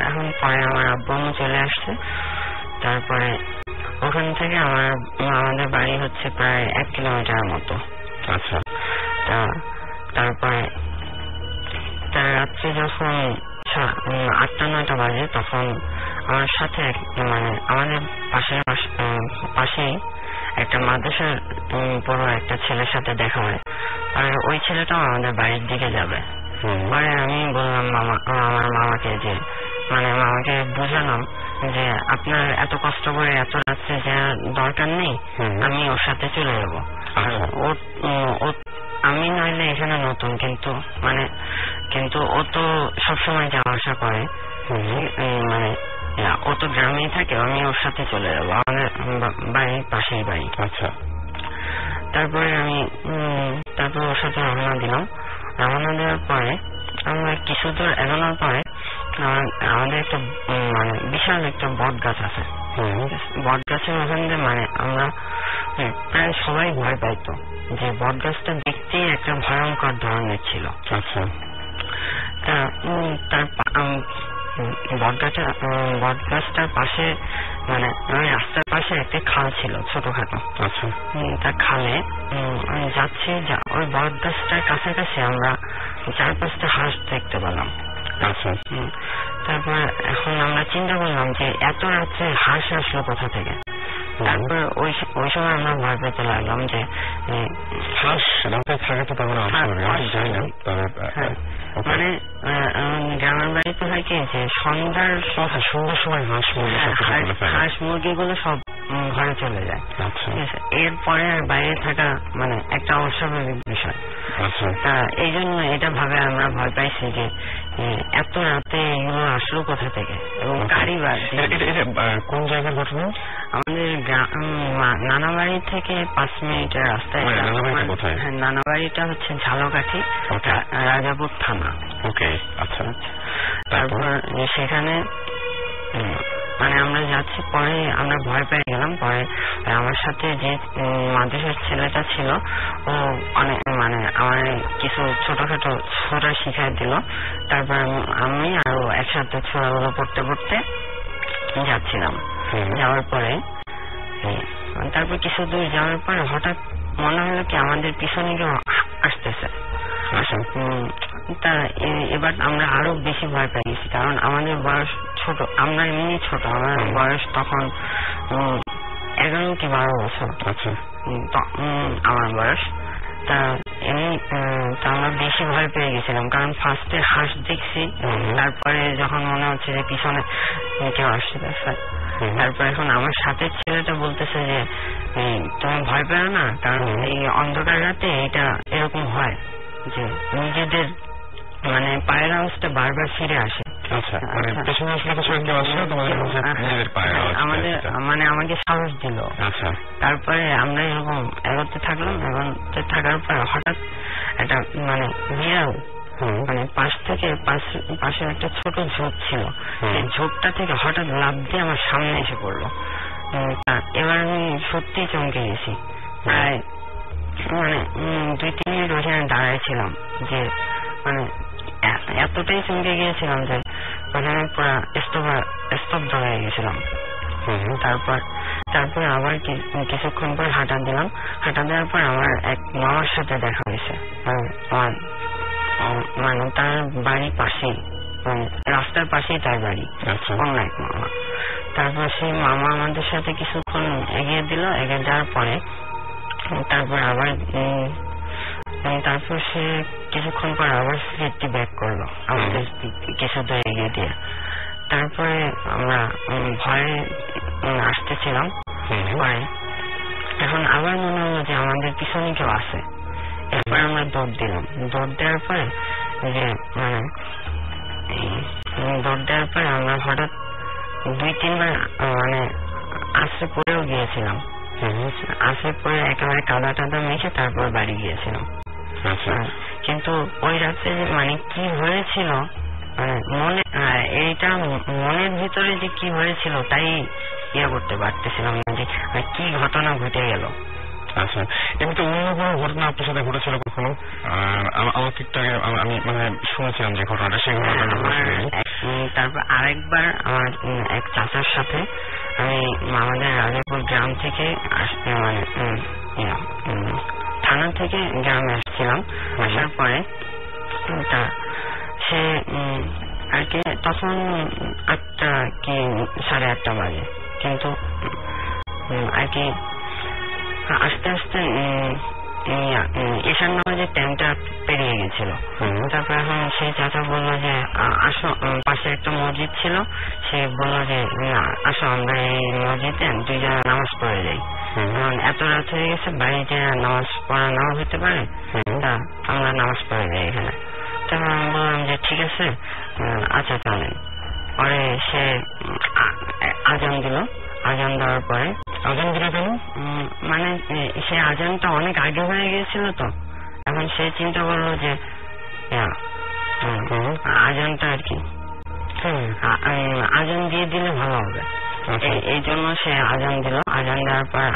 এখন পরে আমার আব্বু আম্মু চলে আসছে। তারপরে ওখান থেকে আমাদের বাড়ি হচ্ছে প্রায় 1 কিলোমিটার মতো। আচ্ছা, তারপরে তার রাত্রে যখন 8-9টা বাজে তখন আমার সাথে মানে আমাদের পাশেই একটা মাদ্রাসার বড় একটা ছেলের সাথে দেখা হয়, আর ওই ছেলেটাও আমাদের বাড়ির দিকে যাবে। পরে আমি বললাম আমার মামাকে যে মানে মামাকে বোঝালাম যে আপনার এত কষ্ট করে এত রাত্রে যাওয়ার দরকার নেই, আমি ওর সাথে চলে যাবো। আমি নইলে এখানে নতুন, কিন্তু ও তো সবসময় যাওয়া আসা করে, মানে ও তো গ্রামেই থাকে, আমি ওর সাথে চলে যাবো, আমাদের বাড়ির পাশেই বাড়ি। আচ্ছা, তারপরে তারপর ওর সাথে রওনা দিলাম। রওনা দেওয়ার পরে আমরা কিছু দূর এগোনোর পরে আমাদের একটা মানে বিশাল একটা বট গাছ আছে। বট গাছের ওখান দিয়ে মানে আমরা প্রায় সবাই ভয় পাইতো যে বট গাছটা দেখতেই একটা ভয়ঙ্কর ধরনের ছিল। আচ্ছা, তার বট গাছটার পাশে মানে রাস্তার পাশে একটা খাল ছিল ছোটখাটো। আচ্ছা, তার খালে যাচ্ছি, ওই বট গাছটার কাছাকাছি আমরা 4-5টা হাঁস দেখতে পেলাম। আচ্ছা, তারপর এখন আমরা চিন্তা করলাম যে এত রাত্রে হাঁস আসলো কোথা থেকে। তারপর ওই সময় আমরা ভয় পেতে লাগলাম যে হাঁস রাতে থাকে তো তারপরে যাই না, মানে গ্রামের বাড়িতে হয় কি যে সন্ধ্যার সময় হাঁস মুরগিগুলো সব ঘরে চলে যায়। ঠিক আছে, এরপরে আর বাইরে থাকা মানে একটা অস্বাভাবিক বিষয়। তা এই জন্য এটা ভাবে আমরা ভয় পাইছি যে এত রাতে এগুলো আসলো কোথা থেকে এবং কারি বাদ। কোন জায়গার ঘটনা? আমাদের নানা বাড়ি থেকে 5 মিনিটের রাস্তায়। নানা বাড়িটা হচ্ছে ঝালকাঠি, রাজাপুর থানা। ওকে, আচ্ছা। তারপর সেখানে মানে আমরা যাচ্ছি, পরে আমরা ভয় পেয়ে গেলাম। পরে আমার সাথে যে মাদ্রাসার ছেলেটা ছিল ও অনেক মানে আমার কিছু ছোটখাটো ছোড়া শিখাই দিল। তারপর আমি আরো একসাথে ছোড়াগুলো পড়তে পড়তে যাচ্ছিলাম। যাওয়ার পরে তারপর কিছু দূর যাওয়ার পরে হঠাৎ মনে হলো কি আমাদের পিছনে কেউ আসতেছে। তা এবার আমরা আরো বেশি ভয় পেয়ে গেছি, কারণ আমাদের বয়স ছোট, আমরা এমনি ছোট, আমার বয়স তখন 11 কি 12 বছর। আচ্ছা, আমার বয়স। তা এমনি আমরা বেশি ভয় পেয়ে গেছিলাম, কারণ ফার্স্টে হাঁস দেখছি, তারপরে যখন মনে হচ্ছে যে পিছনে কেউ আসছে। তারপর এখন আমার সাথে ছেলেটা বলতেছে যে তুমি ভয় পেও না, কারণ এই অন্ধকার রাতে এটা এরকম হয় যে নিজেদের মানে পায়ের আওয়াজটা বারবার ফিরে আসে। আমাদের আমাকে সাহস দিল। তারপরে আমরা এরকম এগোতে থাকলাম, এগোতে থাকার পর হঠাৎ একটা মানে বিড়াল মানে পাশে একটা ছোট ঝোপ ছিল, সেই ঝোপটা থেকে হঠাৎ লাফ দিয়ে আমার সামনে এসে পড়লো। এবার আমি সত্যি চমকে গেছি। প্রায় মানে 2-3 মিনিট ওখানে দাঁড়াইছিলাম, যে মানে এতটাই চমকে গিয়েছিলাম যে ওখানে পুরো স্তব্ধ হয়ে গেছিলাম। তারপর আবার কিছুক্ষণ পর হাঁটা দিলাম। হাঁটা দেওয়ার পর আমার এক মামার সাথে দেখা হয়েছে। মানে তার বাড়ি পাশেই, মানে রাস্তার পাশেই তার বাড়ি, অন্য এক মামা। তারপর সেই মামা আমাদের সাথে কিছুক্ষণ এগিয়ে দিল। এগিয়ে যাওয়ার পরে তারপর আবার এবং তারপর সে কিছুক্ষণ পর আবার সিটটি ব্যাক করলো আমাদের কিছু দূর এগিয়ে দিয়ে। তারপরে আমরা ভয়ে আসতেছিলাম পরে, এখন আবার মনে হলো যে আমাদের পিছনে কেউ আছে। এরপর আমরা দৌড় দিলাম। দৌড় দেওয়ার পরে যে দৌড় দেওয়ার পরে আমরা হঠাৎ 2-3 বার আশ্রে পড়েও গিয়েছিলাম। আশ্রে পড়ে একেবারে কাদা টাদা মেখে তারপর বাড়ি গিয়েছিলাম। কিন্তু ওই রাতে কি হয়েছিল মনে, এইটা মনের ভিতরে যে কি হয়েছিল তাই ইয়ে করতে পারতেছিলাম না যে কি ঘটনা ঘটে গেল। আচ্ছা, এমনি অন্য কোনো ঘটনা আপনার সাথে ঘটেছিল কখনো? আমাকে একটু আগে আমি শুনেছিলাম যে ঘটনাটা, সেই ঘটনাটা। তারপর আরেকবার আমার এক চাচার সাথে আমি আমাদের রাজাপুর গ্রাম থেকে থানা থেকে গ্রামে আসছিলাম। আসার পরে তা সে আর কি তখন 8টা কি 8:30 বাজে, কিন্তু আর কি আস্তে আস্তে ঈশান নামাজের টাইমটা পেরিয়ে গেছিল। তারপর এখন সেই চাচা বললো যে আসো, পাশে একটা মসজিদ ছিল, সে বললো যে আসো আমরা এই মসজিদে 2 জনে নামাজ পড়ে যাই। এত রাত হয়ে গেছে, বাড়িতে নামাজ পড়া নাও হতে পারে, তা আমরা নামাজ পড়ে যাই এখানে। তখন আমি বললাম যে ঠিক আছে, আচ্ছা চলেন। পরে সে আজান দিল। আজান দেওয়ার পরে আজান দিল কেন? সে আজানটা অনেক আগে হয়ে গিয়েছিল, তো এখন সে চিন্তা করলো যে আজানটা আর কি আজান দিয়ে দিলে ভালো হবে। এই জন্য সে আজান দিল। আজান দেওয়ার পর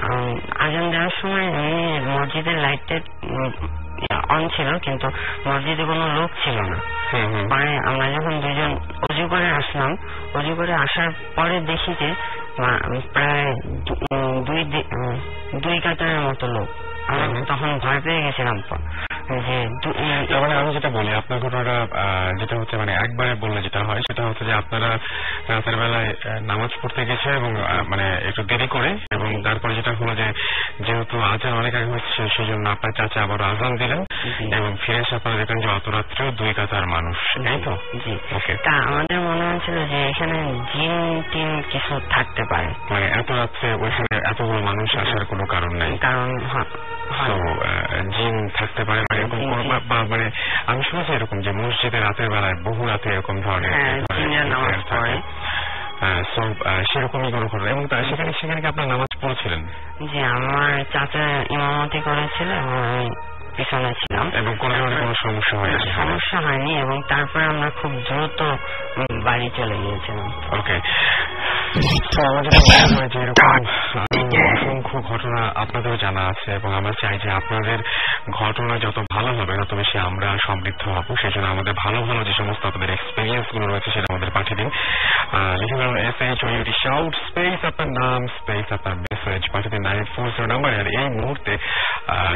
আজান দেওয়ার সময় মসজিদের লাইটটা অন ছিল, কিন্তু মসজিদে কোনো লোক ছিল না। পরে আমরা যখন 2 জন অজু করে আসলাম, অজু করে আসার পরে দেখি যে প্রায় 2 কাতারের মতো লোক। আমরা তখন ভয় পেয়ে গেছিলাম। যে আমি যেটা বলি, আপনার ঘটনাটা যেটা হচ্ছে একবারে বললে যেটা হয় সেটা হচ্ছে যে আপনারা রাতের বেলায় নামাজ পড়তে গেছে এবং একটু দেরি করে, এবং তারপরে যেটা হলো যে যেহেতু আজান অনেক আগে হচ্ছে সেই জন্য আপনার চাচা আবার আজান দিলেন এবং ফিরে এসে আপনারা দেখেন যে অত রাত্রেও 2 কাতার মানুষ, তাই তো? তা আমাদের মনে হচ্ছিল যে এখানে জিন টিন কিছু থাকতে পারে, এত রাত্রে ওইখানে এতগুলো মানুষ আসার কোনো কারণ নেই, কারণ জিন থাকতে পারে। আমি শুনেছি এরকম যে মসজিদে রাতের বেলায় বহু রাতে এরকম ধরনের সেরকমই কোনো ঘটনা। এবং সেখানে কি আপনার নামাজ পড়েছিলেন? যে আমার চাচা ইমামতি করেছিল এবং আমি পিছনে ছিলাম, এবং কোনো ধরনের কোনো সমস্যা হয়নি? সমস্যা হয়নি, এবং তারপরে আমরা খুব দ্রুত বাড়ি চলে গিয়েছিলাম। ওকে, তো আমাদের মনে হয় যে এরকম অসংখ্য ঘটনা আপনাদেরও জানা আছে, এবং আমরা চাই যে আপনাদের ঘটনা যত ভালো হবে তত বেশি আমরা সমৃদ্ধ হব। সেই জন্য আমাদের ভালো ভালো যে সমস্ত আপনাদের এক্সপিরিয়েন্স গুলো রয়েছে সেটা আমাদের পাঠিয়ে দিন। লিখে দিন SHOUT শাউট স্পেস আপনার নাম স্পেস আপনার মেসেজ পাঠিয়ে দিন 9840 নাম্বারে। আর এই মুহূর্তে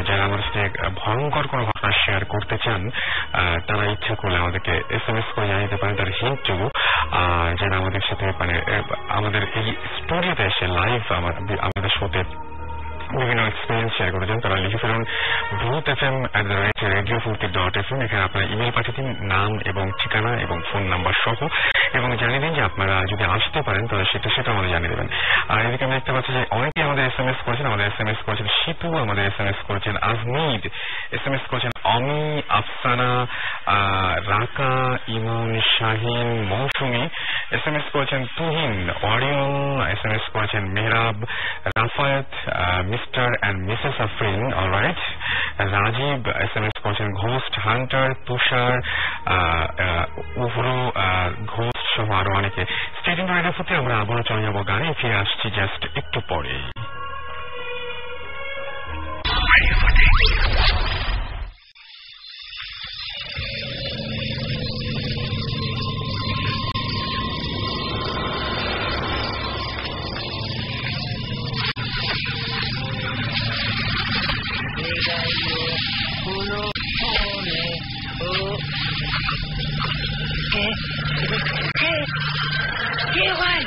যারা আমাদের সাথে ভয়ঙ্কর কোনো ঘটনা শেয়ার করতে চান তারা ইচ্ছা করলে আমাদেরকে SMS করে জানিয়ে দিতে পারেন তার হিন্টটুকু, যারা আমাদের সাথে আমাদের এই স্টুডিওতে এসে লাইভ আমাদের শোতে বিভিন্ন এক্সপিরিয়েন্স শেয়ার করেছেন, তারা লিখে ফেলুন bhuthfm@radiofurti.fm। এখানে আপনারা ইমেল পাঠিয়ে দিন নাম এবং ঠিকানা এবং ফোন নাম্বার সহ, এবং জানিয়ে দিন যে আপনারা যদি আসতে পারেন তাহলে সেটা আমাদের জানিয়ে দেবেন। আর এদিকে আমি দেখতে পাচ্ছি যে অনেকেই আমাদের SMS করেছেন। আমাদের SMS করেছেন শিপু, আমাদের SMS করেছেন আজমিদ, SMS করেছেন অমি, আফসানা, রাকা, ইমন, শাহিন, মৌসুমী, SMS করেছেন তুহিন, অরিয়ন, SMS করেছেন Mehrab, Rafayet, mister and missus Afrin, alright, Rajib, SMS করেছেন ঘোস্ট, হান্টার, তুষার, উভরু, ঘোস্ট সহ আরো অনেকে। স্টেডিয়াম রাইডার প্রতি আমরা আবারও চলে যাবো গানে, ফিরে আসছি জাস্ট একটু পরে। ¿Qué? ¿Qué, güey?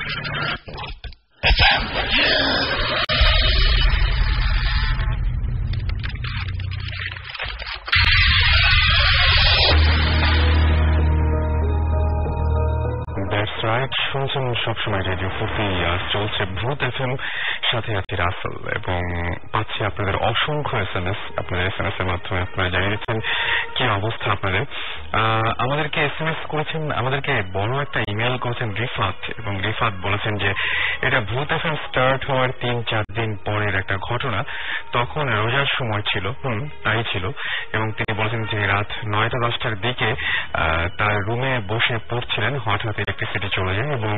শুনছেন সবসময় রেডিও ফুর্তি, চলছে ভূত এফএম, সাথে আছি রাসেল এবং পাচ্ছি আপনাদের অসংখ্য SMS। আপনাদের SMS এর মাধ্যমে আপনারা জানিয়ে দিচ্ছেন কি অবস্থা আপনাদের। আমাদেরকে SMS করেছেন, আমাদেরকে বড় একটা ইমেল করেছেন রিফাত, এবং রিফাত বলেছেন যে এটা ভূত এফএম স্টার্ট হওয়ার 3-4 দিন পরের একটা ঘটনা। তখন রোজার সময় ছিল, তাই ছিল, এবং তিনি বলেছেন তিনি রাত 9টা-10টার দিকে তার রুমে বসে পড়ছিলেন, হঠাৎ ইলেকট্রিসিটি চলে যায় এবং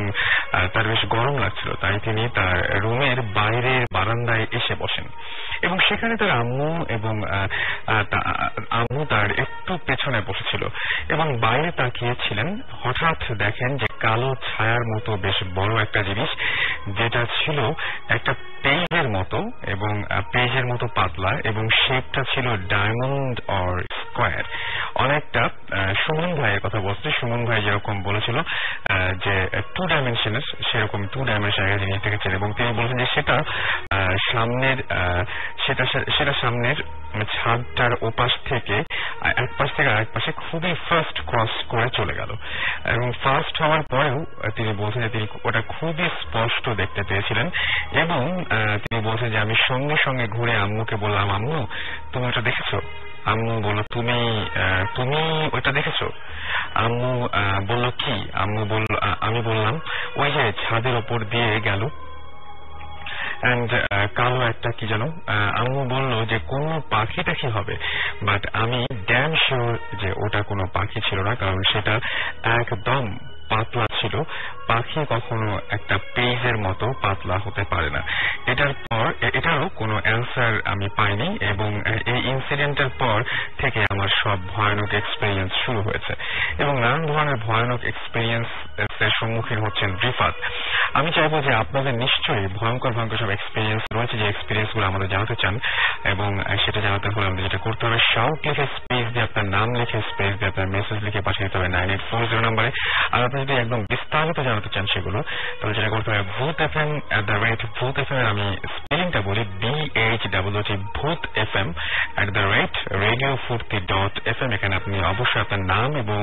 তার বেশ গরম লাগছিল, তাই তিনি তার রুমের বাইরের বারান্দায় এসে বসেন এবং সেখানে তার আম্মু এবং আম্মু তার একটু পেছনে বসেছিল এবং বাইরে তাকিয়েছিলেন। হঠাৎ দেখেন যে কালো ছায়ার মতো বেশ বড় একটা জিনিস, যেটা ছিল একটা পেজের মতো এবং পেজের মতো পাতলা, এবং শেপটা ছিল ডায়মন্ড অর স্কোয়ার, অনেকটা সুমন ভাইয়ের কথা বলছে। সুমন ভাই যেরকম বলেছিল যে 2 ডাইমেনশনের, সেরকম 2 ডাইমেনশনের জিনিস দেখেছেন এবং তিনি বলেছেন যে সেটা সামনের ছাদটার ওপাশ থেকে এক পাশ থেকে আরেক পাশে খুবই ফাস্ট ক্রস করে চলে গেল, এবং ফাস্ট হওয়ার পরেও তিনি বলছেন যে তিনি ওটা খুবই স্পষ্ট দেখতে পেয়েছিলেন এবং তিনি বলছেন যে আমি সঙ্গে সঙ্গে ঘুরে আম্মুকে বললাম, আম্মু তুমি ওটা দেখেছো? আম্মু বলল তুমি ওটা দেখেছো? আম্মু বলল কি? আমি বললাম ওই যে ছাদের ওপর দিয়ে গেল এন্ড কালো একটা কি জানো। আম্মু বলল যে কোন পাখি টাখি হবে, বাট আমি ড্যাম শিওর যে ওটা কোনো পাখি ছিল না, কারণ সেটা একদম পাতলা ছিল। পাখি কখনো একটা পেজের মতো পাতলা হতে পারে না। এটারও কোনো অ্যান্সার আমি পাইনি এবং এই ইনসিডেন্টের পর থেকে আমার সব ভয়ানক এক্সপেরিয়েন্স শুরু হয়েছে এবং নানান ধরনের ভয়ানক এক্সপেরিয়েন্স এর সম্মুখীন হচ্ছেন রিফাত। আমি চাইবো যে আপনাদের নিশ্চয়ই ভয়ঙ্কর সব এক্সপেরিয়েন্স রয়েছে, যে এক্সপেরিয়েন্স গুলো আমাদের জানাতে চান, এবং সেটা জানাতে হলে আমাদের যেটা করতে হবে, শাউট লিখে স্পেস দিয়ে আপনার নাম লিখে স্পেস দিয়ে আপনার মেসেজ লিখে পাঠিয়ে দিতে হবে 9840 নম্বরে। আর আপনি যদি একদম বিস্তারিত জানাতে চান সেগুলো, তাহলে যেটা করতে হবে ভূতfm এর আমি স্পেলিংটা বলি BHOOT ভূত FM @radiofurti.fm। এখানে আপনি অবশ্যই আপনার নাম এবং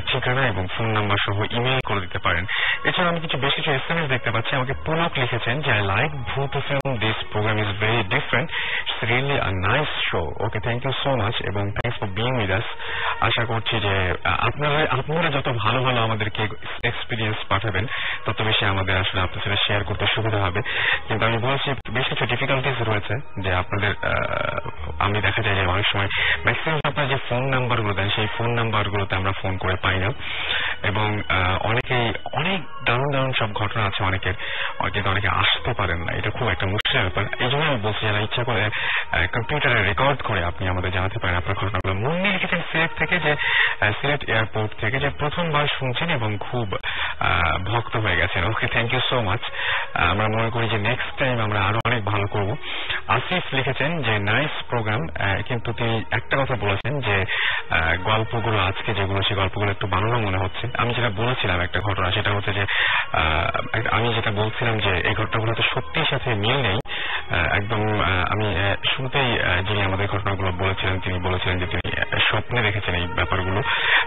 ঠিকানা এবং ফোন নাম্বার সহ ইমেল করে দিতে পারেন। এছাড়া আমি বেশ কিছু SMS দেখতে পাচ্ছি। আমাকে পুলক লিখেছেন যে I like Bhoot FM, this program is very different, it's really a nice show. Okay, thank you so much এবং thanks for being with us. আশা করছি যে আপনারা যত ভালো ভালো আমাদেরকে এক্সপিরিয়েন্স পাঠাবেন, তত বেশি আমাদের আসলে আপনার সাথে শেয়ার করতে সুবিধা হবে। কিন্তু আমি বলছি বেশ কিছু ডিফিকাল্টিস রয়েছে, যে আপনাদের আমি দেখা যায় যে অনেক সময় ম্যাক্সিমাম আপনার যে ফোন নাম্বারগুলো দেন, সেই ফোন নাম্বারগুলোতে আমরা ফোন করে পাই না, এবং অনেকেই অনেক দারুণ সব ঘটনা আছে অনেকের, কিন্তু অনেকে আসতে পারেন না। এটা খুব একটা মুশকিলের ব্যাপার। এই জন্য আমি বলছি যারা ইচ্ছা করে কম্পিউটারে রেকর্ড করে আপনি আমাদের জানাতে পারেন আপনার ঘটনাগুলো। মুন্নি লিখেছেন সিলেট থেকে, যে সিলেট এয়ারপোর্ট থেকে, যে প্রথমবার শুনছেন এবং খুব ভক্ত হয়ে গেছেন। ওকে, থ্যাংক ইউ সো মাচ। আমরা মনে করি যে নেক্সট টাইম আমরা আরো অনেক ভালো করব। আসিফ লিখেছেন যে নাইস প্রোগ্রাম, কিন্তু তিনি একটা কথা বলেছেন যে গল্পগুলো আজকে যেগুলো, সেই গল্পগুলো একটু বানানো মনে হচ্ছে। আমি যেটা বলেছিলাম একটা ঘটনা, সেটা হচ্ছে যে আমি যেটা বলছিলাম যে এই ঘটনাগুলো তো সত্যির সাথে মিল নেই একদম। আমি শুরুতেই যিনি আমাদের ঘটনাগুলো বলেছিলেন, তিনি বলেছিলেন যে তিনি স্বপ্নে দেখেছেন এই ব্যাপারগুলো।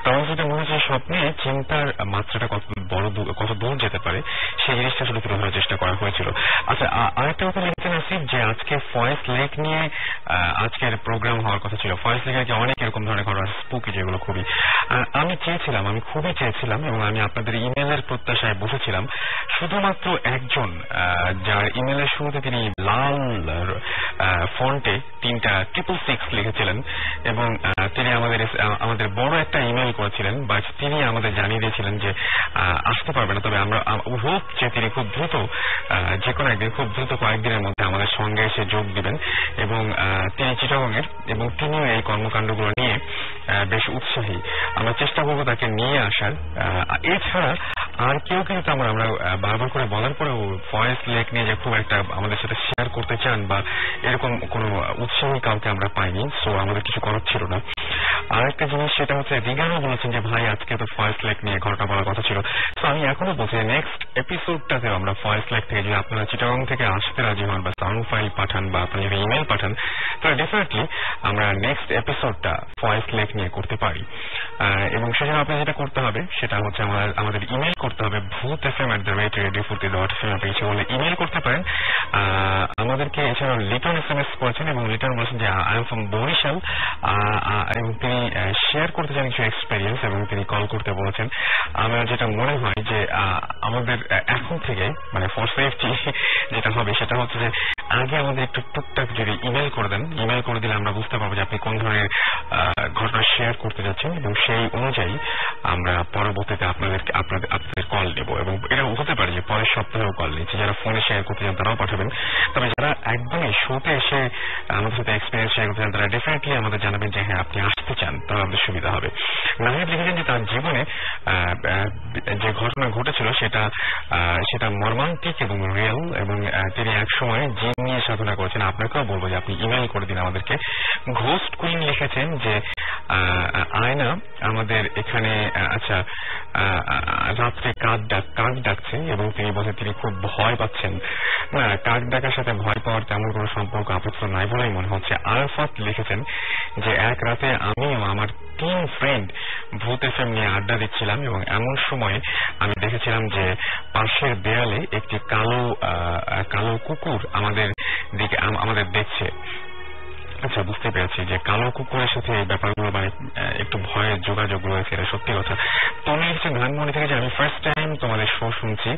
তখন যেটা মনে হচ্ছে স্বপ্নে চিন্তার মাত্রাটা কত দূর যেতে পারে, সেই জিনিসটা আসলে তুলে ধরার চেষ্টা করা হয়েছিল। আচ্ছা, আরেকটা কথা লিখেছেন আসিফ, যে আজকে ফয়েজ লেক নিয়ে আজকের প্রোগ্রাম হওয়ার কথা ছিল। ফয়েজ লেকের যে অনেক এরকম ধরনের ঘটনা স্পুকি, যেগুলো খুবই আমি খুবই চেয়েছিলাম এবং আমি আপনাদের ইমেলের প্রত্যাশায় বসেছিলাম। শুধুমাত্র একজন, যার ইমেলের শুরুতে তিনি লাল ফন্টে 3টা 666 লিখেছিলেন এবং তিনি আমাদের বড় একটা ইমেল করেছিলেন, বা তিনি আমাদের জানিয়ে দিয়েছিলেন যে আসতে পারবে না, তবে আমরা হোপ যে তিনি খুব দ্রুত, যে কোনো একদিন, খুব দ্রুত কয়েকদিনের মধ্যে আমাদের সঙ্গে এসে যোগ দিবেন, এবং তিনি চিটাগংয়ের, এবং তিনিও এই কর্মকাণ্ডগুলো নিয়ে বেশ উৎসাহী। আমরা চেষ্টা করবো তাকে নিয়ে আসার। এছাড়া আর কেউ কিন্তু আমরা বারবার করে বলার পরেও ফয়েজ লেক নিয়ে যে খুব একটা আমাদের সাথে শেয়ার করতে চান বা এরকম কোনো উৎসাহী কাউকে আমরা পাইনি, সো আমাদের কিছু করার ছিল না। আরেকটা জিনিস সেটা হচ্ছে রিগানও বলেছেন যে ভাই আজকে তো ভয়েস লেক নিয়ে ঘটনা বলার কথা ছিল। তো আমি এখনো বলছি নেক্সট এপিসোডটাতেও আমরা ভয়েস লেক থেকে যদি আপনারা চিটাগং থেকে আসতে রাজি হন বা সাউন্ড ফাইল পাঠান বা আপনারা যদি ইমেল পাঠান তাহলে ডেফিনেটলি আমরা নেক্সট এপিসোডটা ভয়েস লেক নিয়ে করতে পারি। এবং সেজন্য আপনার যেটা করতে হবে সেটা হচ্ছে আমাদের ইমেল করতে হবে bhutfm@radiofurti.fm। আপনি ইচ্ছে করলে ইমেল করতে পারেন আমাদেরকে। এছাড়াও লিটন SMS করেছেন এবং লিটন বলেছেন যে আই এম ফ্রম বরিশাল এবং তিনি শেয়ার করতে চান কিছু এক্সপেরিয়েন্স এবং তিনি কল করতে বলেছেন। আমার যেটা মনে হয় যে আমাদের এখন থেকে মানে ফর সেফটি যেটা হবে সেটা হচ্ছে যে আগে আমাদের একটু টুকটাক যদি ইমেল করে দেন, ইমেল করে দিলে আমরা বুঝতে পারবো যে আপনি কোন ধরনের ঘটনা শেয়ার করতে যাচ্ছেন এবং সেই অনুযায়ী আমরা পরবর্তীতে আপনাদের কল নেব। এবং এটা হতে পারে যে পরের সপ্তাহেও কল নিচ্ছি, যারা ফোনে শেয়ার করতে চান তারাও পাঠাবেন। তবে যারা একদমই শোতে এসে আমাদের সাথে এক্সপিরিয়েন্স শেয়ার করতে চান তারা ডেফিনেটলি আমাদের জানাবেন যে হ্যাঁ আপনি আসতে চান, তাহলে আমাদের সুবিধা হবে। নাহিদ লিখেছেন যে তার জীবনে যে ঘটনা ঘটেছিল সেটা মর্মান্তিক এবং রিয়েল এবং তিনি একসময় জিন নিয়ে সাধনা করেছেন। আপনাকেও বলবো যে আপনি ইমেল করে দিন আমাদেরকে। ঘোস্ট কুইন লিখেছেন যে আয়না আমাদের এখানে আচ্ছা রাত্রে কাক ডাকছে এবং তিনি বলছেন তিনি খুব ভয় পাচ্ছেন। না, কাক ডাকার সাথে ভয় পাওয়ার তেমন কোনো সম্পর্ক আপাতত নাই বলেই মনে হচ্ছে। আরাফাত লিখেছেন যে এক রাতে আমিও আমার 3 ফ্রেন্ড ভূত FM নিয়ে আড্ডা দিচ্ছিলাম এবং এমন সময় আমি দেখেছিলাম যে পাশের দেয়ালে একটি কালো কুকুর আমাদের দেখছে। আচ্ছা, বুঝতে পেরেছি যে কালো কুকুরের সাথে এই ব্যাপারগুলো মানে একটু ভয়ের যোগাযোগ রয়েছে, এটা সত্যি কথা। তুমি হচ্ছে ধানমন্ডি থেকে যে আমি ফার্স্ট টাইম তোমাদের শো শুনছি,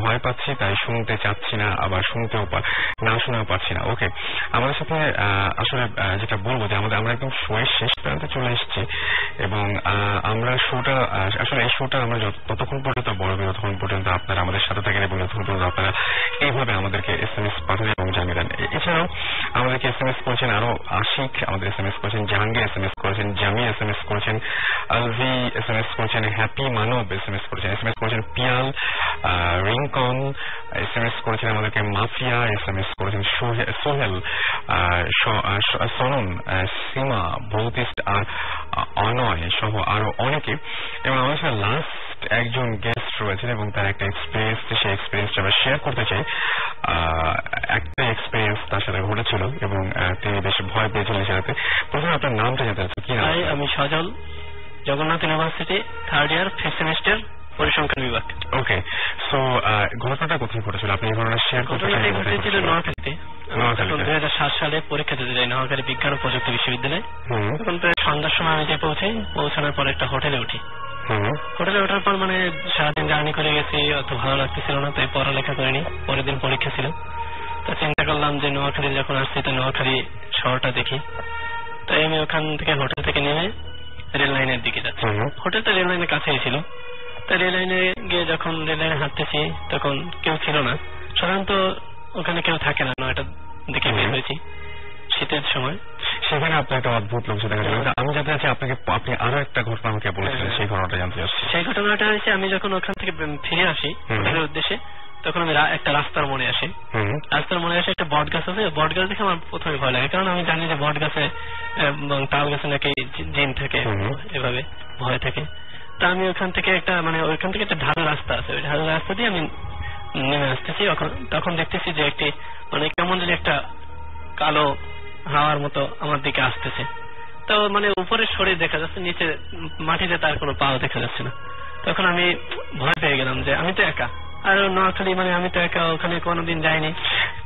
ভয় পাচ্ছি তাই শুনতে চাচ্ছি না, আবার না শুনেও পাচ্ছি না। ওকে, আমাদের সাথে আসলে যেটা বলবো যে আমরা একদম শোয়ের শেষ প্রান্তে চলে এসেছি এবং আমরা শোটা আসলে এই শোটা আমরা ততক্ষণ পর্যন্ত বড় ততক্ষণ পর্যন্ত আপনারা আমাদের সাথে থাকেন এবং যতক্ষণ পর্যন্ত আপনারা এইভাবে আমাদেরকে SMS পাঠান এবং জানিয়ে দেন। এছাড়াও আমাদেরকে SMS করেছেন আরো আশিক, আমাদের SMS করেছেন জাহাঙ্গীর, SMS করেছেন জামি, SMS করেছেন আলভি, SMS করেছেন হ্যাপি মানব, SMS করেছেন পিয়াল, রিংকন, SMS করেছেন আমাদেরকে মাফিয়া, SMS করেছেন সোহেল, সনন, সীমা, ভৌতিস্ট আর অনয় সহ আরো অনেকে। এবং আমাদের সাথে লাস্ট একজন গেস্ট রয়েছেন এবং তার একটা এক্সপিরিয়েন্স, সেই এক্সপিরিয়েন্সটা আমরা শেয়ার করতে চাই। একটা এক্সপিরিয়েন্স তার সাথে ঘটেছিল এবং তিনি বেশ ভয় পেয়েছিলেন সেটাতে। প্রথমে আপনার নামটা জানতে চাচ্ছি, কি নাম? আমি সজল, জগন্নাথ ইউনিভার্সিটি 3rd ইয়ার 5th সেমিস্টার, পরিসংখ্যান বিভাগ। ওকে, সো ঘটনাটা কোথায় ঘটেছিল? আপনি এই ঘটনা শেয়ার করতে চান? ঘটেছিল নোয়াখালীতে। 2007 সালে পরীক্ষা দিতে যাই নোয়াখালী বিজ্ঞান ও প্রযুক্তি বিশ্ববিদ্যালয়ে। তখন প্রায় সন্ধ্যার সময় আমি যে পৌঁছানোর পর একটা হোটেলে উঠি। হোটেলে ওঠার পর মানে সারাদিন জার্নি করে গেছি, অত ভালো লাগতেছিল না, তাই পড়ালেখা করিনি। পরের দিন পরীক্ষা ছিল, তো চিন্তা করলাম যে নোয়াখালী যখন আসছি তো নোয়াখালী শহরটা দেখি। তাই আমি ওখান থেকে হোটেল থেকে নেমে রেল লাইনের দিকে যাচ্ছি। হোটেলটা রেল লাইনের কাছেই ছিল। তাই রেল লাইনে গিয়ে যখন রেল লাইনে হাঁটতেছি তখন কেউ ছিল না। সাধারণত ওখানে কেউ থাকে না, 9টার দিকে বের হয়েছি শীতের সময়। সেখানে আপনার একটা অদ্ভুত লোক দেখা গেল। আমি জানতে চাচ্ছি আপনি আরো একটা ঘটনা আমাকে বলেছিলেন, সেই ঘটনাটা জানতে চাচ্ছি। সেই ঘটনাটা হচ্ছে আমি যখন ওখান থেকে ফিরে আসি হোটেলের উদ্দেশ্যে, তখন আমি একটা রাস্তার মোড়ে আসি। রাস্তার মোড়ে এসে একটা বট গাছ আছে, বট গাছ দেখে আমার প্রথমে ভয় লাগে, কারণ আমি জানি যে বট গাছে এবং তাল গাছে নাকি জিন থাকে, এভাবে ভয় থাকে। তা আমি ওইখান থেকে একটা ঢালু রাস্তা আছে, ওই ঢালু রাস্তা দিয়ে আমি নেমে আসতেছি। তখন দেখতেছি যে একটি মানে কেমন যদি একটা কালো হাওয়ার মতো আমার দিকে আসতেছে। তো মানে উপরে শরীর দেখা যাচ্ছে, নিচে মাটিতে তার কোনো পাও দেখা যাচ্ছে না। তখন আমি ভয় পেয়ে গেলাম যে আমি তো একা, আর নোয়াখালী মানে আমি তো একা, ওখানে কোনোদিন যাইনি,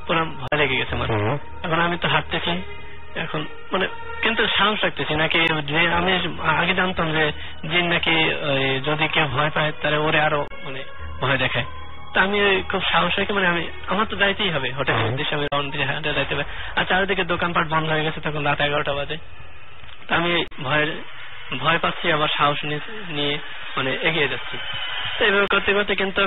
পুরো ভয় লেগে গেছে মানে। এখন আমি তো হাঁটতেছি, এখন মানে কিন্তু সাহস রাখতেছি নাকি, যে আমি আগে জানতাম যে জিন নাকি যদি কেউ ভয় পায় তাহলে ওরে আরো মানে ভয় দেখায়। তা আমি খুব সাহস রেখে মানে আমার তো যাইতেই হবে হোটেলের উদ্দেশ্যে, আমি রাউন্ড দিয়ে হাঁটে যাইতে হবে। আর চারিদিকে দোকানপাট বন্ধ হয়ে গেছে, তখন রাত 11টা বাজে। তা আমি ভয় পাচ্ছি, আবার সাহস নিয়ে মানে এগিয়ে যাচ্ছি। তো এইভাবে করতে করতে কিন্তু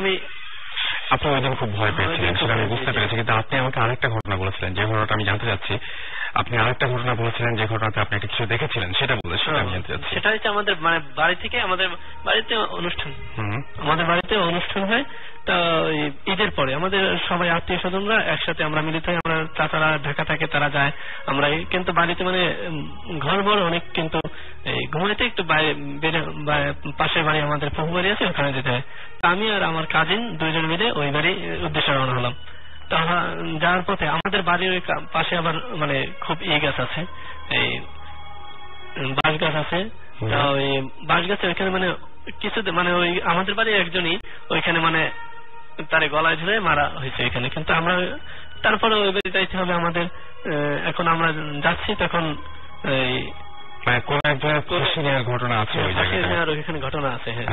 আপনি ওই দিন খুব ভয় পেয়েছিলেন, সেটা আমি বুঝতে পেরেছি। কিন্তু আপনি আমাকে আরেকটা ঘটনা বলেছিলেন, যে ঘটনাটা আমি জানতে চাচ্ছি আপনি আরেকটা ঘটনা বলেছিলেন যে ঘটনাতে আপনি একটা কিছু দেখেছিলেন, সেটা বলে সেটা আমি জানতে চাচ্ছি। সেটা হচ্ছে আমাদের মানে বাড়ি থেকে আমাদের বাড়িতে অনুষ্ঠান, আমাদের বাড়িতে অনুষ্ঠান হয়। তা ঈদের পরে আমাদের সবাই আত্মীয় স্বজনরা একসাথে আমরা মিলিত হই। আমরা চাচারা ঢাকা থাকে, তারা যায়, আমরা কিন্তু বাড়িতে মানে ঘর বড় অনেক, কিন্তু ঘুমাইতে একটু পাশের বাড়ি আমাদের প্রভু বাড়ি আছে, ওখানে যেতে হয়। তা আমি আর আমার কাজিন দুইজন মিলে ওই বাড়ি উদ্দেশ্যে রওনা হলাম। তা যাওয়ার পথে আমাদের বাড়ির ওই পাশে আবার মানে খুব গাছ আছে, এই বাঁশ গাছ আছে। ওই বাঁশ গাছে ওইখানে মানে কিছু মানে ওই আমাদের বাড়ির একজনই ওইখানে মানে তারে গলায় ধরে মারা হয়েছে ওইখানে। কিন্তু আমরা তারপরে ওই বাড়ি যাইতে হবে আমাদের। এখন আমরা যাচ্ছি, তখন কোন একজনের ফাঁসি নেওয়ার ঘটনা আছে ওইখানে ঘটনা আছে। হ্যাঁ,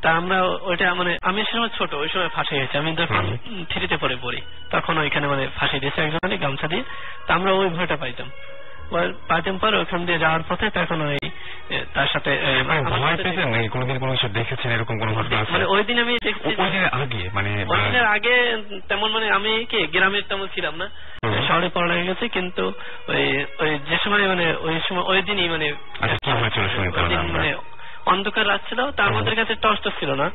তা আমরা ওইটা মানে আমি সময় ছোট, ওই সময় ফাঁসি হয়েছে, আমি যখন 3-তে পড়ি তখন ওইখানে মানে ফাঁসি দিয়েছে একজনের গামছা দিয়ে। তা আমরা ওই ভয়টা পাইতাম পর ওখান দিয়ে যাওয়ার পথে তখন ওই তার সাথে কোনদিন কোনো কিছু দেখেছেন এরকম কোন ঘটনা আছে? মানে ওই দিন আমি দেখছি আগে মানে ওই দিনের আগে তেমন মানে আমি কি গ্রামের তেমন ছিলাম না, শহরে পড়া হয়ে গেছে। কিন্তু ওই যে সময় মানে ওই দিনই মানে মানে অন্ধকার রাত ছিল, তার আমাদের কাছে টর্চ ছিল না।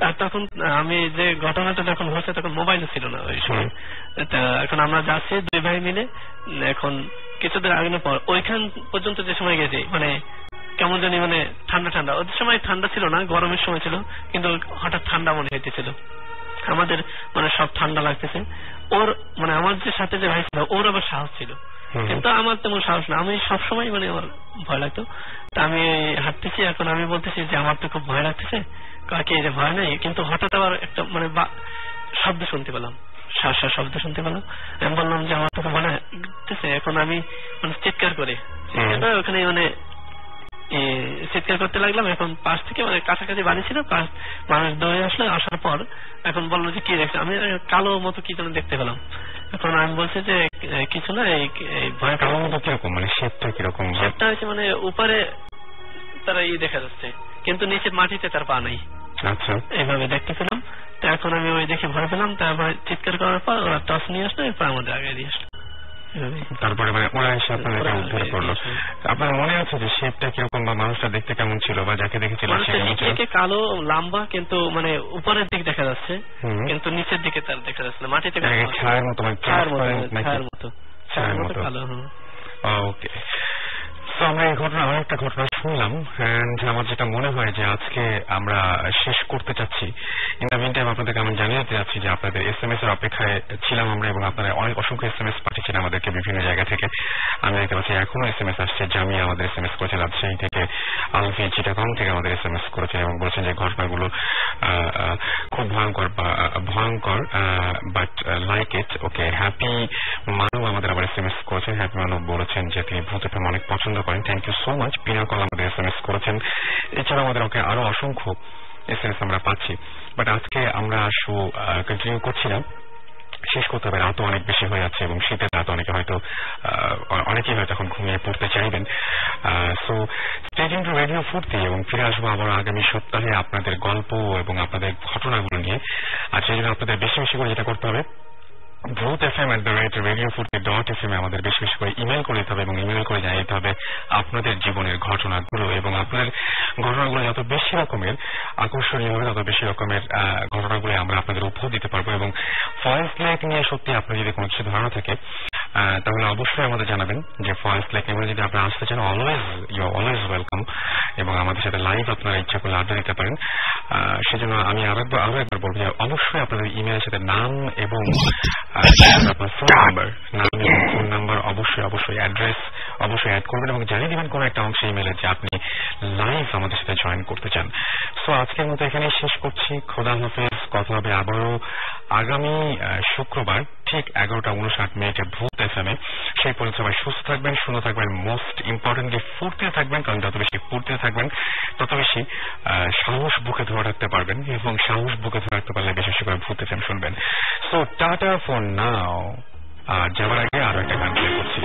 আর তখন আমি যে ঘটনাটা যখন হচ্ছে তখন মোবাইলও ছিল না ওই সময়। এখন আমরা যাচ্ছি দুই ভাই মিলে, এখন কিছুদিন আগে পর ওইখান পর্যন্ত যে সময় গেছি মানে কেমন জানি মানে ঠান্ডা ওই সময় ঠান্ডা ছিল না, গরমের সময় ছিল, কিন্তু হঠাৎ ঠান্ডা মনে হইতেছিল আমাদের, মানে সব ঠান্ডা লাগতেছে। ওর মানে আমার যে সাথে যে ভাই ছিল ওর আবার সাহস ছিল, কিন্তু আমার তেমন সাহস না, আমি সবসময় মানে আমার ভয় লাগতো। তা আমি হাঁটতেছি, এখন আমি বলতেছি যে আমার তো খুব ভয় লাগতেছে, কাকে যে ভয় নেই। কিন্তু হঠাৎ আবার একটা মানে শব্দ শুনতে পেলাম, শব্দ শুনতে পেলাম। আমি বললাম যে আমার তো মনে হচ্ছে। এখন আমি মানে চিৎকার করে ওখানে মানে চিৎকার করতে লাগলাম। এখন পাশ থেকে মানে কাছাকাছি বাড়ি ছিল, মানুষ দৌড়ে আসলো। আসার পর এখন বললো যে কি দেখছে, আমি কালো মতো কি যেন দেখতে পেলাম। এখন আমি বলছি যে কিছু না, এই ভয় কালো মতো কিরকম, মানে শেপটা কিরকম? শেপটা হচ্ছে মানে উপরে তারা দেখা যাচ্ছে, কিন্তু নিচে মাটিতে তার পা নাই। আচ্ছা, এইভাবে দেখতে পেলাম। তো এখন আমি ওই দেখে ভয় পেলাম। তারপর চিৎকার করার পর ওরা টর্চ নিয়ে আসলো, এরপর আমাদের আগে দিয়ে আসলো। তারপরে মানে ওরা এসে আপনাদেরকে উদ্ধার করলো। আপনার মনে আছে যে শেপটা কিরকম বা মানুষটা দেখতে কেমন ছিল, বা যাকে দেখেছিলেন কালো লম্বা, কিন্তু মানে উপরের দিক দেখা যাচ্ছে, কিন্তু নিচের দিকে তার দেখা যাচ্ছে না, মাটিতে ছায়ার মতো, ছায়ার মতো কালো। ওকে, আমরা এই ঘটনা অনেকটা ঘটনা শুনলাম। আমার যেটা মনে হয় যে আজকে আমরা শেষ করতে চাচ্ছি। ইন দ্য মিন টাইম আপনাদেরকে আমি জানিয়ে দিতে চাচ্ছি যে আপনাদের SMS এর অপেক্ষায় ছিলাম আমরা, এবং আপনারা অনেক অসংখ্য SMS পাঠিয়েছেন আমাদেরকে বিভিন্ন জায়গা থেকে। আমি দেখতে পাচ্ছি এখনো SMS আসছে। জামিয়া আমাদের SMS করেছেন রাজশাহী থেকে, আলফি চিটাগং থেকে আমাদের SMS করেছেন এবং বলছেন যে ঘটনাগুলো খুব ভয়ঙ্কর but like it. Okay, happy মানু আমাদের আবার SMS করেছেন। হ্যাপি মানু বলেছেন যে তিনি ভূত FM অনেক পছন্দ করেন। Thank you so much. Pinnacle আমাদের SMS করেছেন। এছাড়া আমাদের আরো অসংখ্য SMS আমরা পাচ্ছি, বাট আজকে আমরা শো কন্টিনিউ করছিলাম, শেষ করতে হবে। রাতও অনেক বেশি হয়ে যাচ্ছে এবং শীতের রাত, অনেকেই হয়তো এখন ঘুমিয়ে পড়তে চাইবেন। So stay tune two radio ফুর্তি, এবং ফিরে আসবো আবার আগামী সপ্তাহে আপনাদের গল্প এবং আপনাদের ঘটনাগুলো নিয়ে। আর সেই জন্য আপনাদের বেশি বেশি করে যেটা করতে হবে, bhutfm@radiofurti.fm আমাদের বেশি বেশি করে ইমেল করে দিতে হবে, এবং ইমেল করে জানিয়ে দিতে হবে আপনাদের জীবনের ঘটনাগুলো, এবং আপনাদের ঘটনাগুলো যত বেশি রকমের আকর্ষণীয় হবে তত বেশি রকমের ঘটনাগুলো আমরা আপনাদের উপহার দিতে পারবো। এবং ফয়েজ লেক নিয়ে সত্যি আপনার যদি কোনো কিছু ধারণা থাকে তাহলে অবশ্যই আমাদের জানাবেন যে ফয়েজ লেক এগুলো যদি আপনারা আসতে চান, অলওয়েজ ওয়েলকাম। এবং আমাদের সাথে লাইভ আপনারা ইচ্ছা করলে আড্ডা দিতে পারেন। সেজন্য আমি আরো একবার বলবো যে অবশ্যই আপনাদের ইমেলের সাথে নাম এবং আপনার ফোন নাম্বার অবশ্যই অ্যাড্রেস অবশ্যই অ্যাড করবেন, এবং জানিয়ে দিবেন কোন একটা অংশে ইমেলে যে আপনি লাইভ আমাদের সাথে জয়েন করতে চান। সো আজকের মতো এখানেই শেষ করছি। খোদা হাফেজ। কথা হবে আবারও আগামী শুক্রবার ঠিক 11:59 ভূত FM এ। সেই পর্যন্ত সবাই সুস্থ থাকবেন, সুন্দর থাকবেন, মোস্ট ইম্পর্টেন্টলি ফুর্তিতে থাকবেন, কারণ যত বেশি ফুর্তিতে থাকবেন তত বেশি সাহস বুকে ধরে রাখতে পারবেন, এবং সাহস বুকে ধরে রাখতে পারলে বেশি বেশি করে ভূত FM শুনবেন। So tata for now. যাওয়ার আগে আরো একটা গান প্লে করছি।